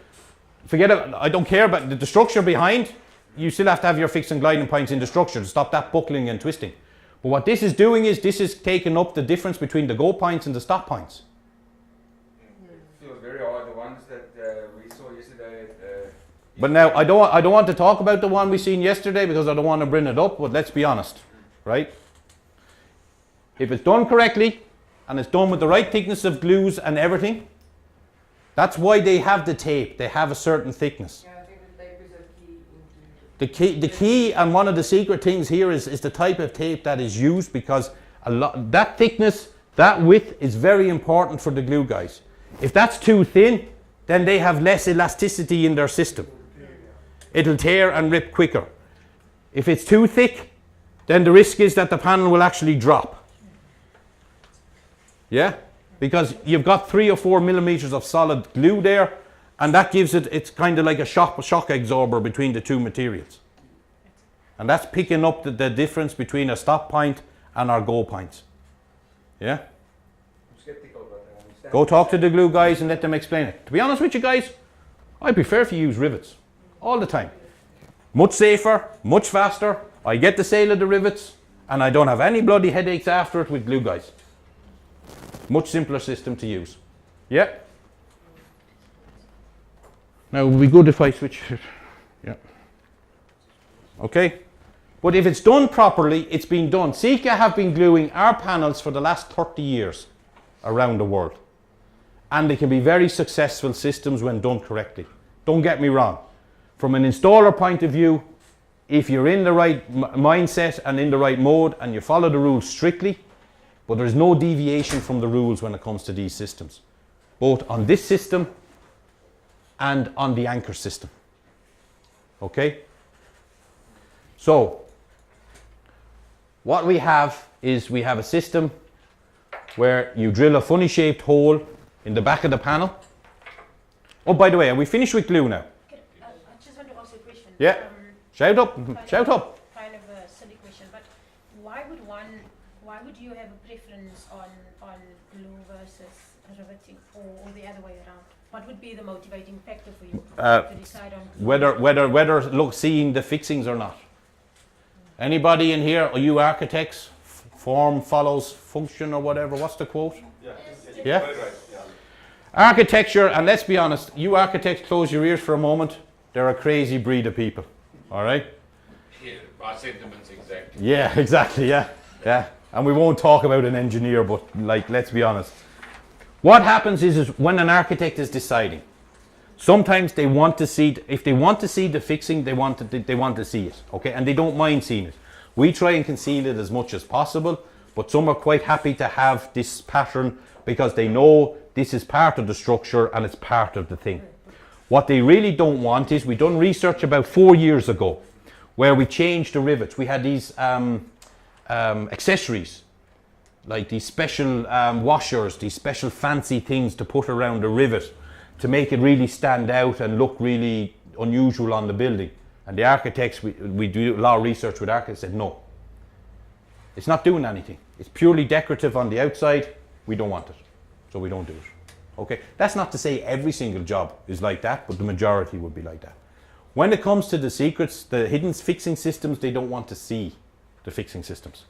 Forget it. I don't care about the structure behind. You still have to have your fixed and gliding points in the structure to stop that buckling and twisting. But what this is doing is this is taking up the difference between the go points and the stop points. It feels very hard. The ones that we saw yesterday. But now I don't want to talk about the one we seen yesterday because I don't want to bring it up. But let's be honest, right? If it's done correctly and it's done with the right thickness of glues and everything, that's why they have the tape. They have a certain thickness. Yeah, I think the tape is a key. The key, and one of the secret things here is the type of tape that is used, because that thickness, that width is very important for the glue guys. If that's too thin, then they have less elasticity in their system. It'll tear and rip quicker. If it's too thick, then the risk is that the panel will actually drop. Yeah? Because you've got 3 or 4 millimeters of solid glue there, and that gives it's kind of like a shock absorber between the two materials. And that's picking up the difference between a stop point and our go points. Yeah? I'm skeptical, but I understand. Go talk to the glue guys and let them explain it. To be honest with you guys, I prefer if you use rivets all the time. Much safer, much faster. I get the sale of the rivets, and I don't have any bloody headaches after it with glue guys. Much simpler system to use. Yeah? Now it would be good if I switch. Yeah. Okay? But if it's done properly, it's been done. Sika have been gluing our panels for the last 30 years around the world. And they can be very successful systems when done correctly. Don't get me wrong. From an installer point of view, if you're in the right mindset and in the right mode and you follow the rules strictly, But there's no deviation from the rules when it comes to these systems, both on this system and on the anchor system. Okay? So, what we have is we have a system where you drill a funny shaped hole in the back of the panel. Oh, by the way, are we finished with glue now? I just want to ask a question. Yeah. Shout up, shout up. Kind of a silly question, but why would you have a preference on glue versus riveting or the other way around? What would be the motivating factor for you to decide on glue? Whether seeing the fixings or not. Anybody in here, are you architects? Form follows function or whatever, what's the quote? Yeah? Architecture, and let's be honest, you architects, close your ears for a moment, they're a crazy breed of people, all right? Yeah, my sentiments exactly. Yeah, exactly, yeah. And we won't talk about an engineer, but like, let's be honest. What happens is when an architect is deciding, sometimes they want to see, if they want to see the fixing, they want to see it, okay? And they don't mind seeing it. We try and conceal it as much as possible, but some are quite happy to have this pattern because they know this is part of the structure and it's part of the thing. What they really don't want is, we done research about 4 years ago where we changed the rivets. We had these accessories, like these special washers, these special fancy things to put around the rivet to make it really stand out and look really unusual on the building. And the architects, we do a lot of research with architects, said no. It's not doing anything. It's purely decorative on the outside. We don't want it. So we don't do it. Okay? That's not to say every single job is like that, but the majority would be like that. When it comes to the secrets, the hidden fixing systems, they don't want to see the fixing systems.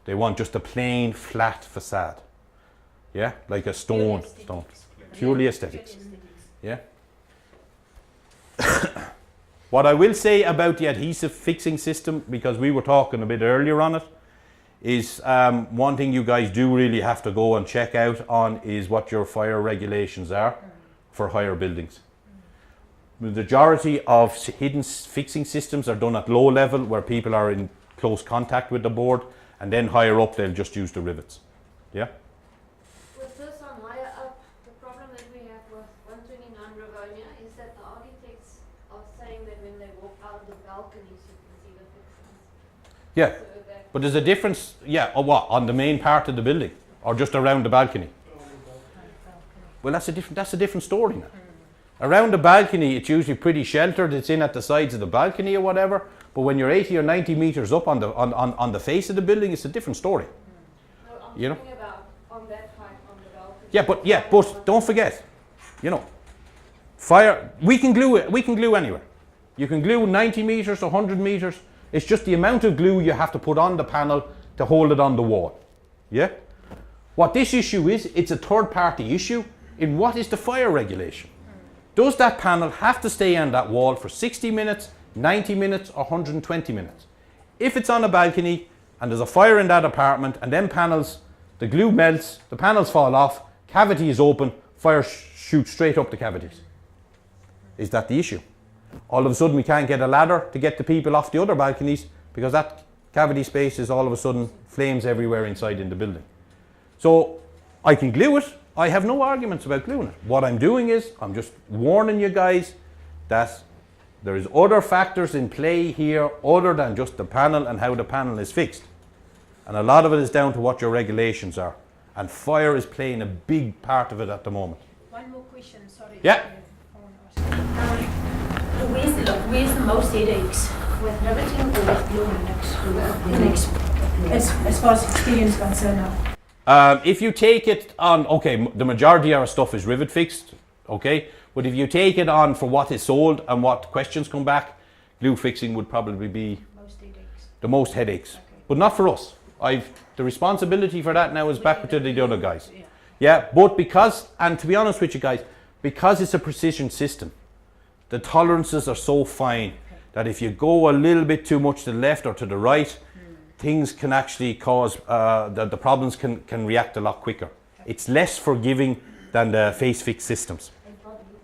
They want just a plain, flat facade. Yeah? Like a stone. Purely aesthetics. Yeah? What I will say about the adhesive fixing system, because we were talking a bit earlier on it, is one thing you guys do really have to go and check out on is what your fire regulations are for higher buildings. The majority of hidden fixing systems are done at low level where people are in close contact with the board, and then higher up they'll just use the rivets. Yeah? With this on higher up, the problem that we have with 129 Rivonia is that the architects are saying that when they walk out of the balconies you can see the fixings. Yeah. So that But there's a difference, yeah, or what, on the main part of the building or just around the balcony? Well, that's a different story now. Around the balcony, it's usually pretty sheltered. It's in at the sides of the balcony or whatever. But when you're 80 or 90 meters up on the face of the building, it's a different story. No, I'm You know? talking about on that height on the balcony. Yeah, but don't forget, you know, fire. We can glue it. We can glue anywhere. You can glue 90 meters, 100 meters. It's just the amount of glue you have to put on the panel to hold it on the wall. Yeah. What this issue is, it's a third-party issue in what is the fire regulation. Does that panel have to stay on that wall for 60 minutes, 90 minutes, or 120 minutes? If it's on a balcony and there's a fire in that apartment and then panels, the glue melts, the panels fall off, cavity is open, fire shoots straight up the cavities. Is that the issue? All of a sudden we can't get a ladder to get the people off the other balconies because that cavity space is all of a sudden flames everywhere inside in the building. So I can glue it. I have no arguments about gluing it. What I'm doing is I'm just warning you guys that there is other factors in play here other than just the panel and how the panel is fixed. And a lot of it is down to what your regulations are. And fire is playing a big part of it at the moment. One more question, sorry. Yeah. Where's the most headaches? With riveting or with gluing? As far as experience is concerned now. If you take it on, okay, the majority of our stuff is rivet fixed, okay? But if you take it on for what is sold and what questions come back, glue fixing would probably be the most headaches. Okay. But not for us. The responsibility for that now is back to the other guys. Yeah, but because, and to be honest with you guys, because it's a precision system, the tolerances are so fine that if you go a little bit too much to the left or to the right, things can actually cause, the problems can react a lot quicker. It's less forgiving than the face fix systems.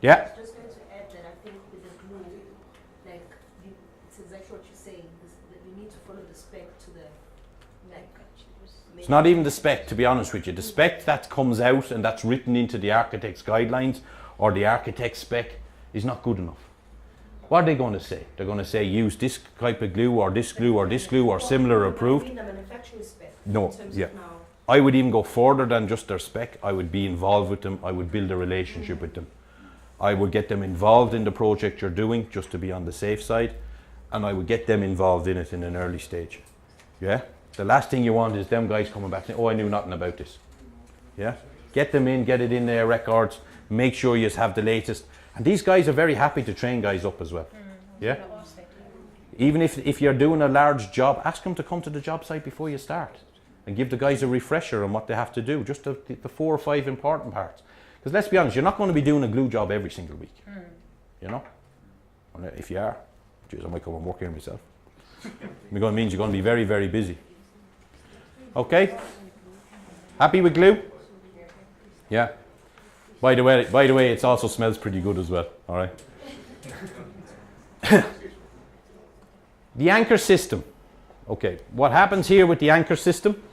Yeah? I was just going to add that I think with the glue, like, it's exactly what you're saying, that you need to follow the spec to the It's not even the spec, to be honest with you. The spec that comes out and that's written into the architect's guidelines or the architect's spec is not good enough. What are they going to say? They're going to say use this type of glue or this glue or this glue or similar approved. No, yeah. I would even go further than just their spec. I would be involved with them. I would build a relationship with them. I would get them involved in the project you're doing just to be on the safe side, and I would get them involved in it in an early stage. Yeah? The last thing you want is them guys coming back saying, oh, I knew nothing about this. Yeah? Get them in, get it in their records, make sure you have the latest. And these guys are very happy to train guys up as well. Yeah? Even if you're doing a large job, ask them to come to the job site before you start and give the guys a refresher on what they have to do, just the 4 or 5 important parts. Because let's be honest, you're not going to be doing a glue job every single week. You know? And if you are, geez, I might come and work here myself. It means you're going to be very, very busy. Okay? Happy with glue? Yeah. By the way, it also smells pretty good as well. All right. The anchor system. Okay. What happens here with the anchor system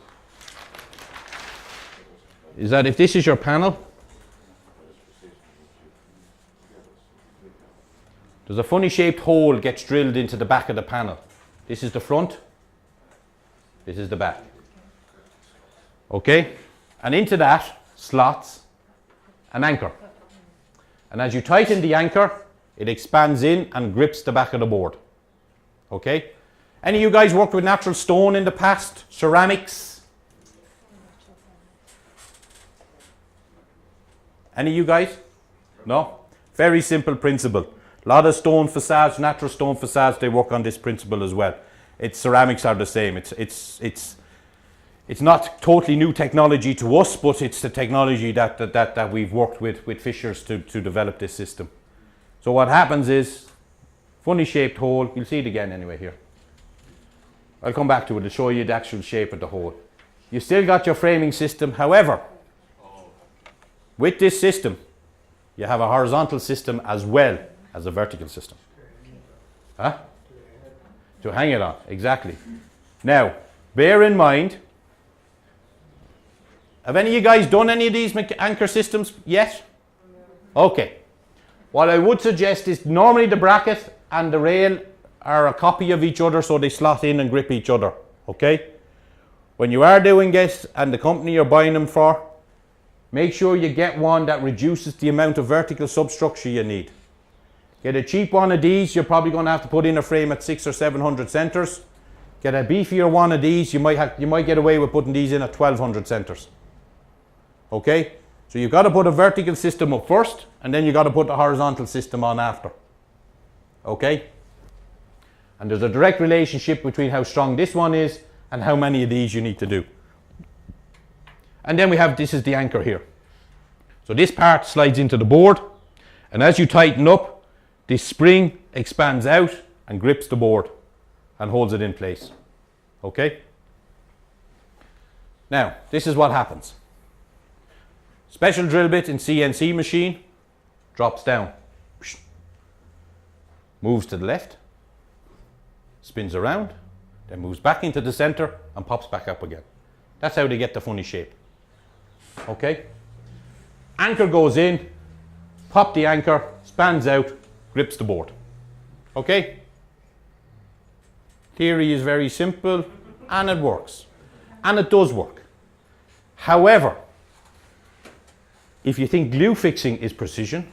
is that if this is your panel, there's a funny shaped hole gets drilled into the back of the panel. This is the front. This is the back. Okay? And into that slots an anchor. And as you tighten the anchor, it expands in and grips the back of the board. Okay? Any of you guys worked with natural stone in the past? Ceramics? Any of you guys? No? Very simple principle. A lot of stone facades, natural stone facades, they work on this principle as well. Ceramics are the same. It's not totally new technology to us, but it's the technology that we've worked with fishers to develop this system. So what happens is, funny shaped hole, you'll see it again anyway here. I'll come back to it to show you the actual shape of the hole. You still got your framing system, however, with this system, you have a horizontal system as well as a vertical system. Huh? To hang it on, exactly. Now, bear in mind, have any of you guys done any of these anchor systems yet? Okay. What I would suggest is normally the bracket and the rail are a copy of each other so they slot in and grip each other. Okay? When you are doing this and the company you're buying them for, make sure you get one that reduces the amount of vertical substructure you need. Get a cheap one of these, you're probably going to have to put in a frame at 600 or 700 centers. Get a beefier one of these, you might get away with putting these in at 1200 centers. Okay? So you've got to put a vertical system up first, and then you've got to put the horizontal system on after. Okay? And there's a direct relationship between how strong this one is and how many of these you need to do. And then we have, this is the anchor here. So this part slides into the board, and as you tighten up, this spring expands out and grips the board and holds it in place. Okay? Now, this is what happens. Special drill bit in CNC machine drops down, moves to the left, spins around, then moves back into the center and pops back up again. That's how they get the funny shape. Okay? Anchor goes in, pop the anchor, spans out, grips the board. Okay? Theory is very simple and it works. And it does work. However, if you think glue fixing is precision,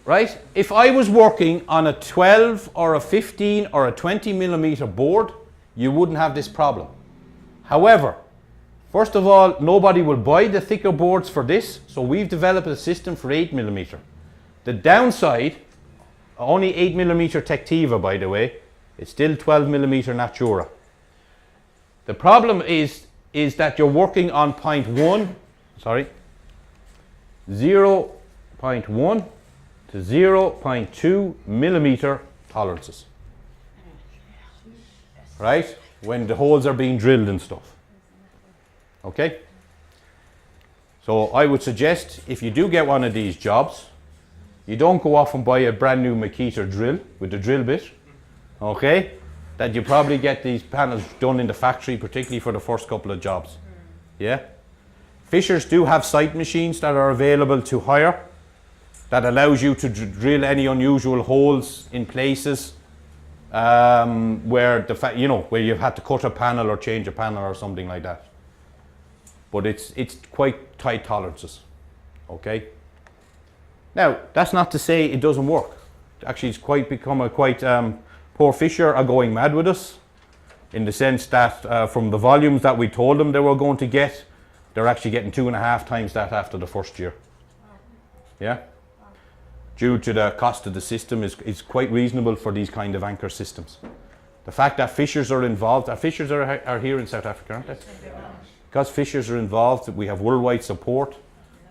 right? If I was working on a 12 or a 15 or a 20 millimeter board, you wouldn't have this problem. However, first of all, nobody will buy the thicker boards for this, so we've developed a system for 8 millimeter. The downside, only 8 millimeter Tectiva, by the way, it's still 12 millimeter Natura. The problem is that you're working on 0.1 to 0.2 millimeter tolerances, right? When the holes are being drilled and stuff. Okay? So I would suggest if you do get one of these jobs, you don't go off and buy a brand new Makita drill with the drill bit. Okay? that you probably get these panels done in the factory, particularly for the first couple of jobs. Yeah? Fishers do have site machines that are available to hire that allows you to drill any unusual holes in places where where you've had to cut a panel or change a panel or something like that. But it's quite tight tolerances. Okay? Now, that's not to say it doesn't work. Actually, it's become a quite poor fisher are going mad with us, in the sense that from the volumes that we told them they were going to get, they're actually getting 2.5 times that after the first year. Yeah? Due to the cost of the system is quite reasonable for these kind of anchor systems. The fact that fishers are involved, fishers are here in South Africa, aren't they? Because fishers are involved, we have worldwide support.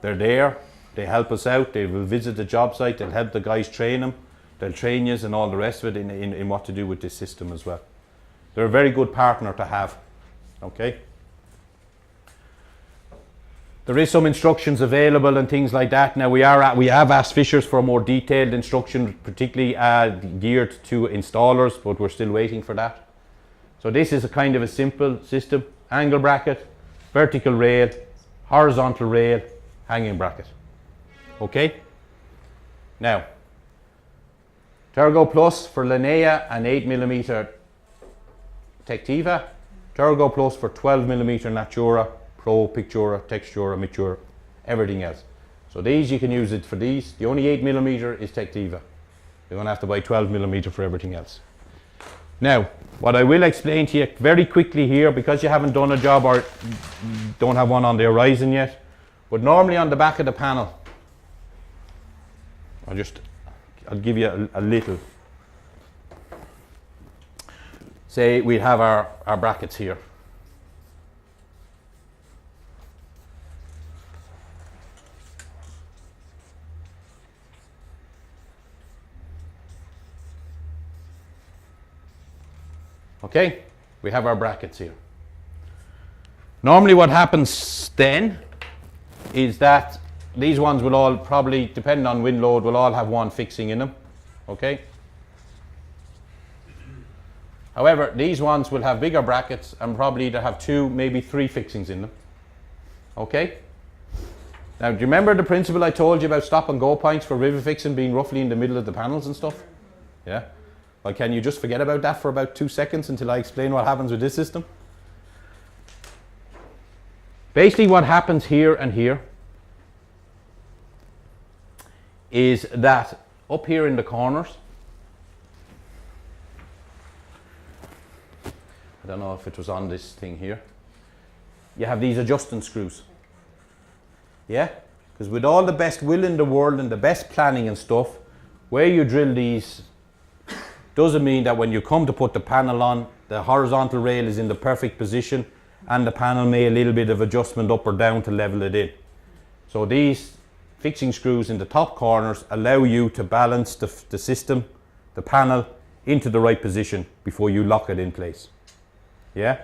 They're there, they help us out, they will visit the job site, they'll help the guys train them, they'll train you and all the rest of it in what to do with this system as well. They're a very good partner to have. Okay? There is some instructions available and things like that. Now we have asked fishers for a more detailed instruction, particularly geared to installers, but we're still waiting for that. So this is a kind of a simple system: angle bracket, vertical rail, horizontal rail, hanging bracket. Okay? Now, Turgo Plus for Linnea and 8mm Tectiva, Turgo Plus for 12mm Natura, Pro, Pictura, Textura, Matura, everything else. So these you can use it for these. The only 8mm is Tectiva. You're going to have to buy 12mm for everything else. Now, what I will explain to you very quickly here, because you haven't done a job or don't have one on the horizon yet, but normally on the back of the panel, I'll give you a little. Say we have our brackets here. Okay, we have our brackets here. Normally what happens then is that these ones will all probably, depending on wind load, will all have one fixing in them. Okay? However, these ones will have bigger brackets and probably they'll have 2, maybe 3 fixings in them. Okay? Now, do you remember the principle I told you about stop and go points for rivet fixing being roughly in the middle of the panels and stuff? Yeah? Well, can you just forget about that for about 2 seconds until I explain what happens with this system? Basically what happens here and here is that up here in the corners, I don't know if it was on this thing here, you have these adjusting screws. Yeah? Because with all the best will in the world and the best planning and stuff, where you drill these doesn't mean that when you come to put the panel on, the horizontal rail is in the perfect position and the panel may a little bit of adjustment up or down to level it in. So these fixing screws in the top corners allow you to balance the system, the panel, into the right position before you lock it in place. Yeah?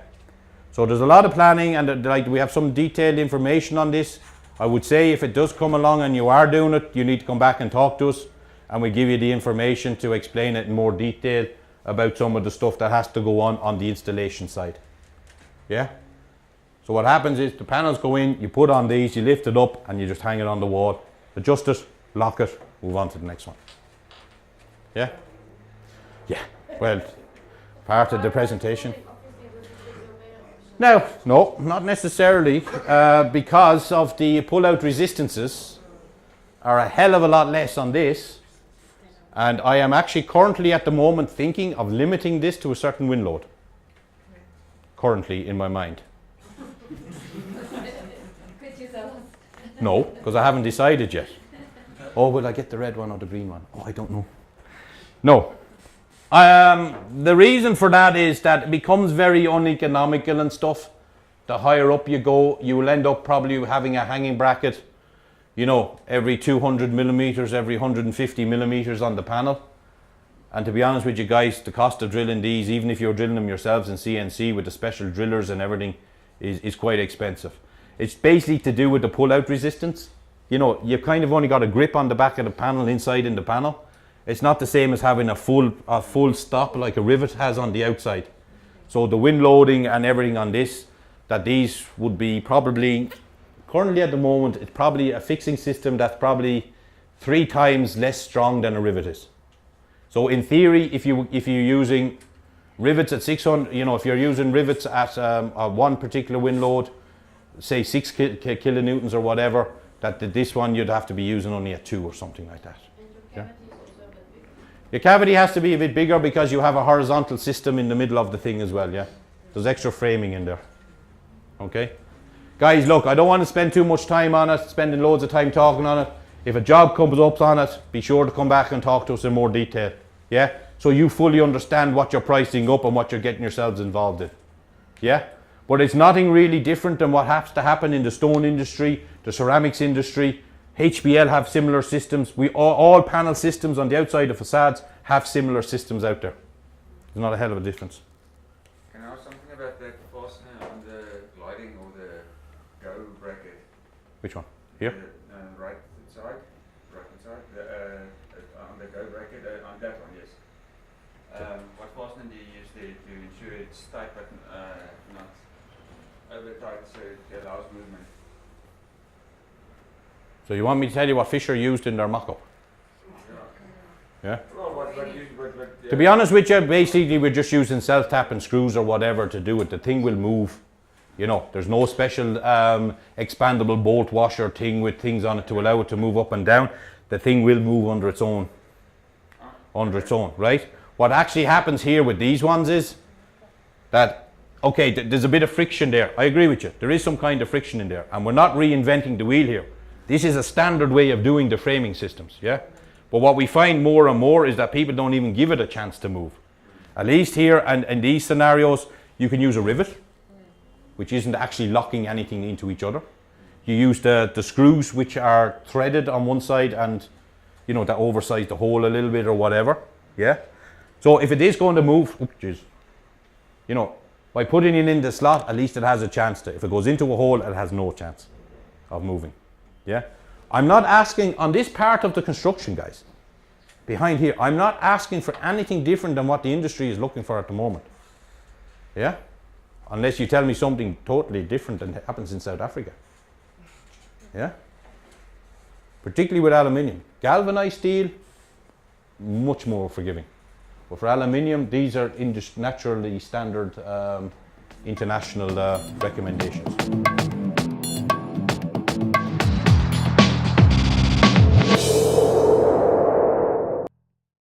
So there's a lot of planning, and we have some detailed information on this. I would say if it does come along and you are doing it, you need to come back and talk to us, and we give you the information to explain it in more detail about some of the stuff that has to go on the installation side. Yeah? So what happens is the panels go in, you put on these, you lift it up and you just hang it on the wall, adjust it, lock it, move on to the next one. Yeah? Yeah. Well, part of the presentation. Now, no, not necessarily, because of the pull-out resistances are a hell of a lot less on this. And I am actually currently at the moment thinking of limiting this to a certain wind load. Currently in my mind. No, because I haven't decided yet. Oh, will I get the red one or the green one? Oh, I don't know. No. The reason for that is that it becomes very uneconomical and stuff. The higher up you go, you will end up probably having a hanging bracket, you know, every 200 millimeters, every 150 millimeters on the panel. And to be honest with you guys, the cost of drilling these, even if you're drilling them yourselves in CNC with the special drillers and everything, is quite expensive. It's basically to do with the pull-out resistance. You know, you've kind of only got a grip on the back of the panel, inside in the panel. It's not the same as having a full stop like a rivet has on the outside. So the wind loading and everything on this, that these would be probably, currently at the moment, it's probably a fixing system that's probably 3 times less strong than a rivet is. So in theory, if you're using rivets at 600, you know, if you're using rivets at one particular wind load, say 6 kilonewtons or whatever, this one you'd have to be using only at 2 or something like that. Yeah. Your cavity has to be a bit bigger because you have a horizontal system in the middle of the thing as well, yeah? There's extra framing in there. Okay? Guys, look, I don't want to spend too much time on it, spending loads of time talking on it. If a job comes up on it, be sure to come back and talk to us in more detail. Yeah? So you fully understand what you're pricing up and what you're getting yourselves involved in. Yeah? But it's nothing really different than what has to happen in the stone industry, the ceramics industry. HBL have similar systems. All panel systems on the outside of facades have similar systems out there. There's not a hell of a difference. Can I ask something about that fastener on the gliding or the go bracket? Which one? Here? The right side, on the go bracket, on that one, yes. What fastener do you use there to ensure it's tight but not over tight so it allows movement? So you want me to tell you what Fisher used in their mock-up? Yeah? To be honest with you, basically we're just using self-tapping screws or whatever to do it. The thing will move. You know, there's no special expandable bolt washer thing with things on it to allow it to move up and down. The thing will move under its own, right? What actually happens here with these ones is that, okay, there's a bit of friction there. I agree with you. There is some kind of friction in there, and we're not reinventing the wheel here. This is a standard way of doing the framing systems, yeah? But what we find more and more is that people don't even give it a chance to move. At least here and in these scenarios, you can use a rivet, which isn't actually locking anything into each other. You use the screws which are threaded on one side and, you know, that oversize the hole a little bit or whatever, yeah? So if it is going to move, you know, by putting it in the slot, at least it has a chance to. If it goes into a hole, it has no chance of moving. Yeah, I'm not asking on this part of the construction, guys, behind here, I'm not asking for anything different than what the industry is looking for at the moment. Yeah, unless you tell me something totally different than happens in South Africa. Yeah, particularly with aluminium. Galvanized steel, much more forgiving. But for aluminium, these are naturally standard international recommendations.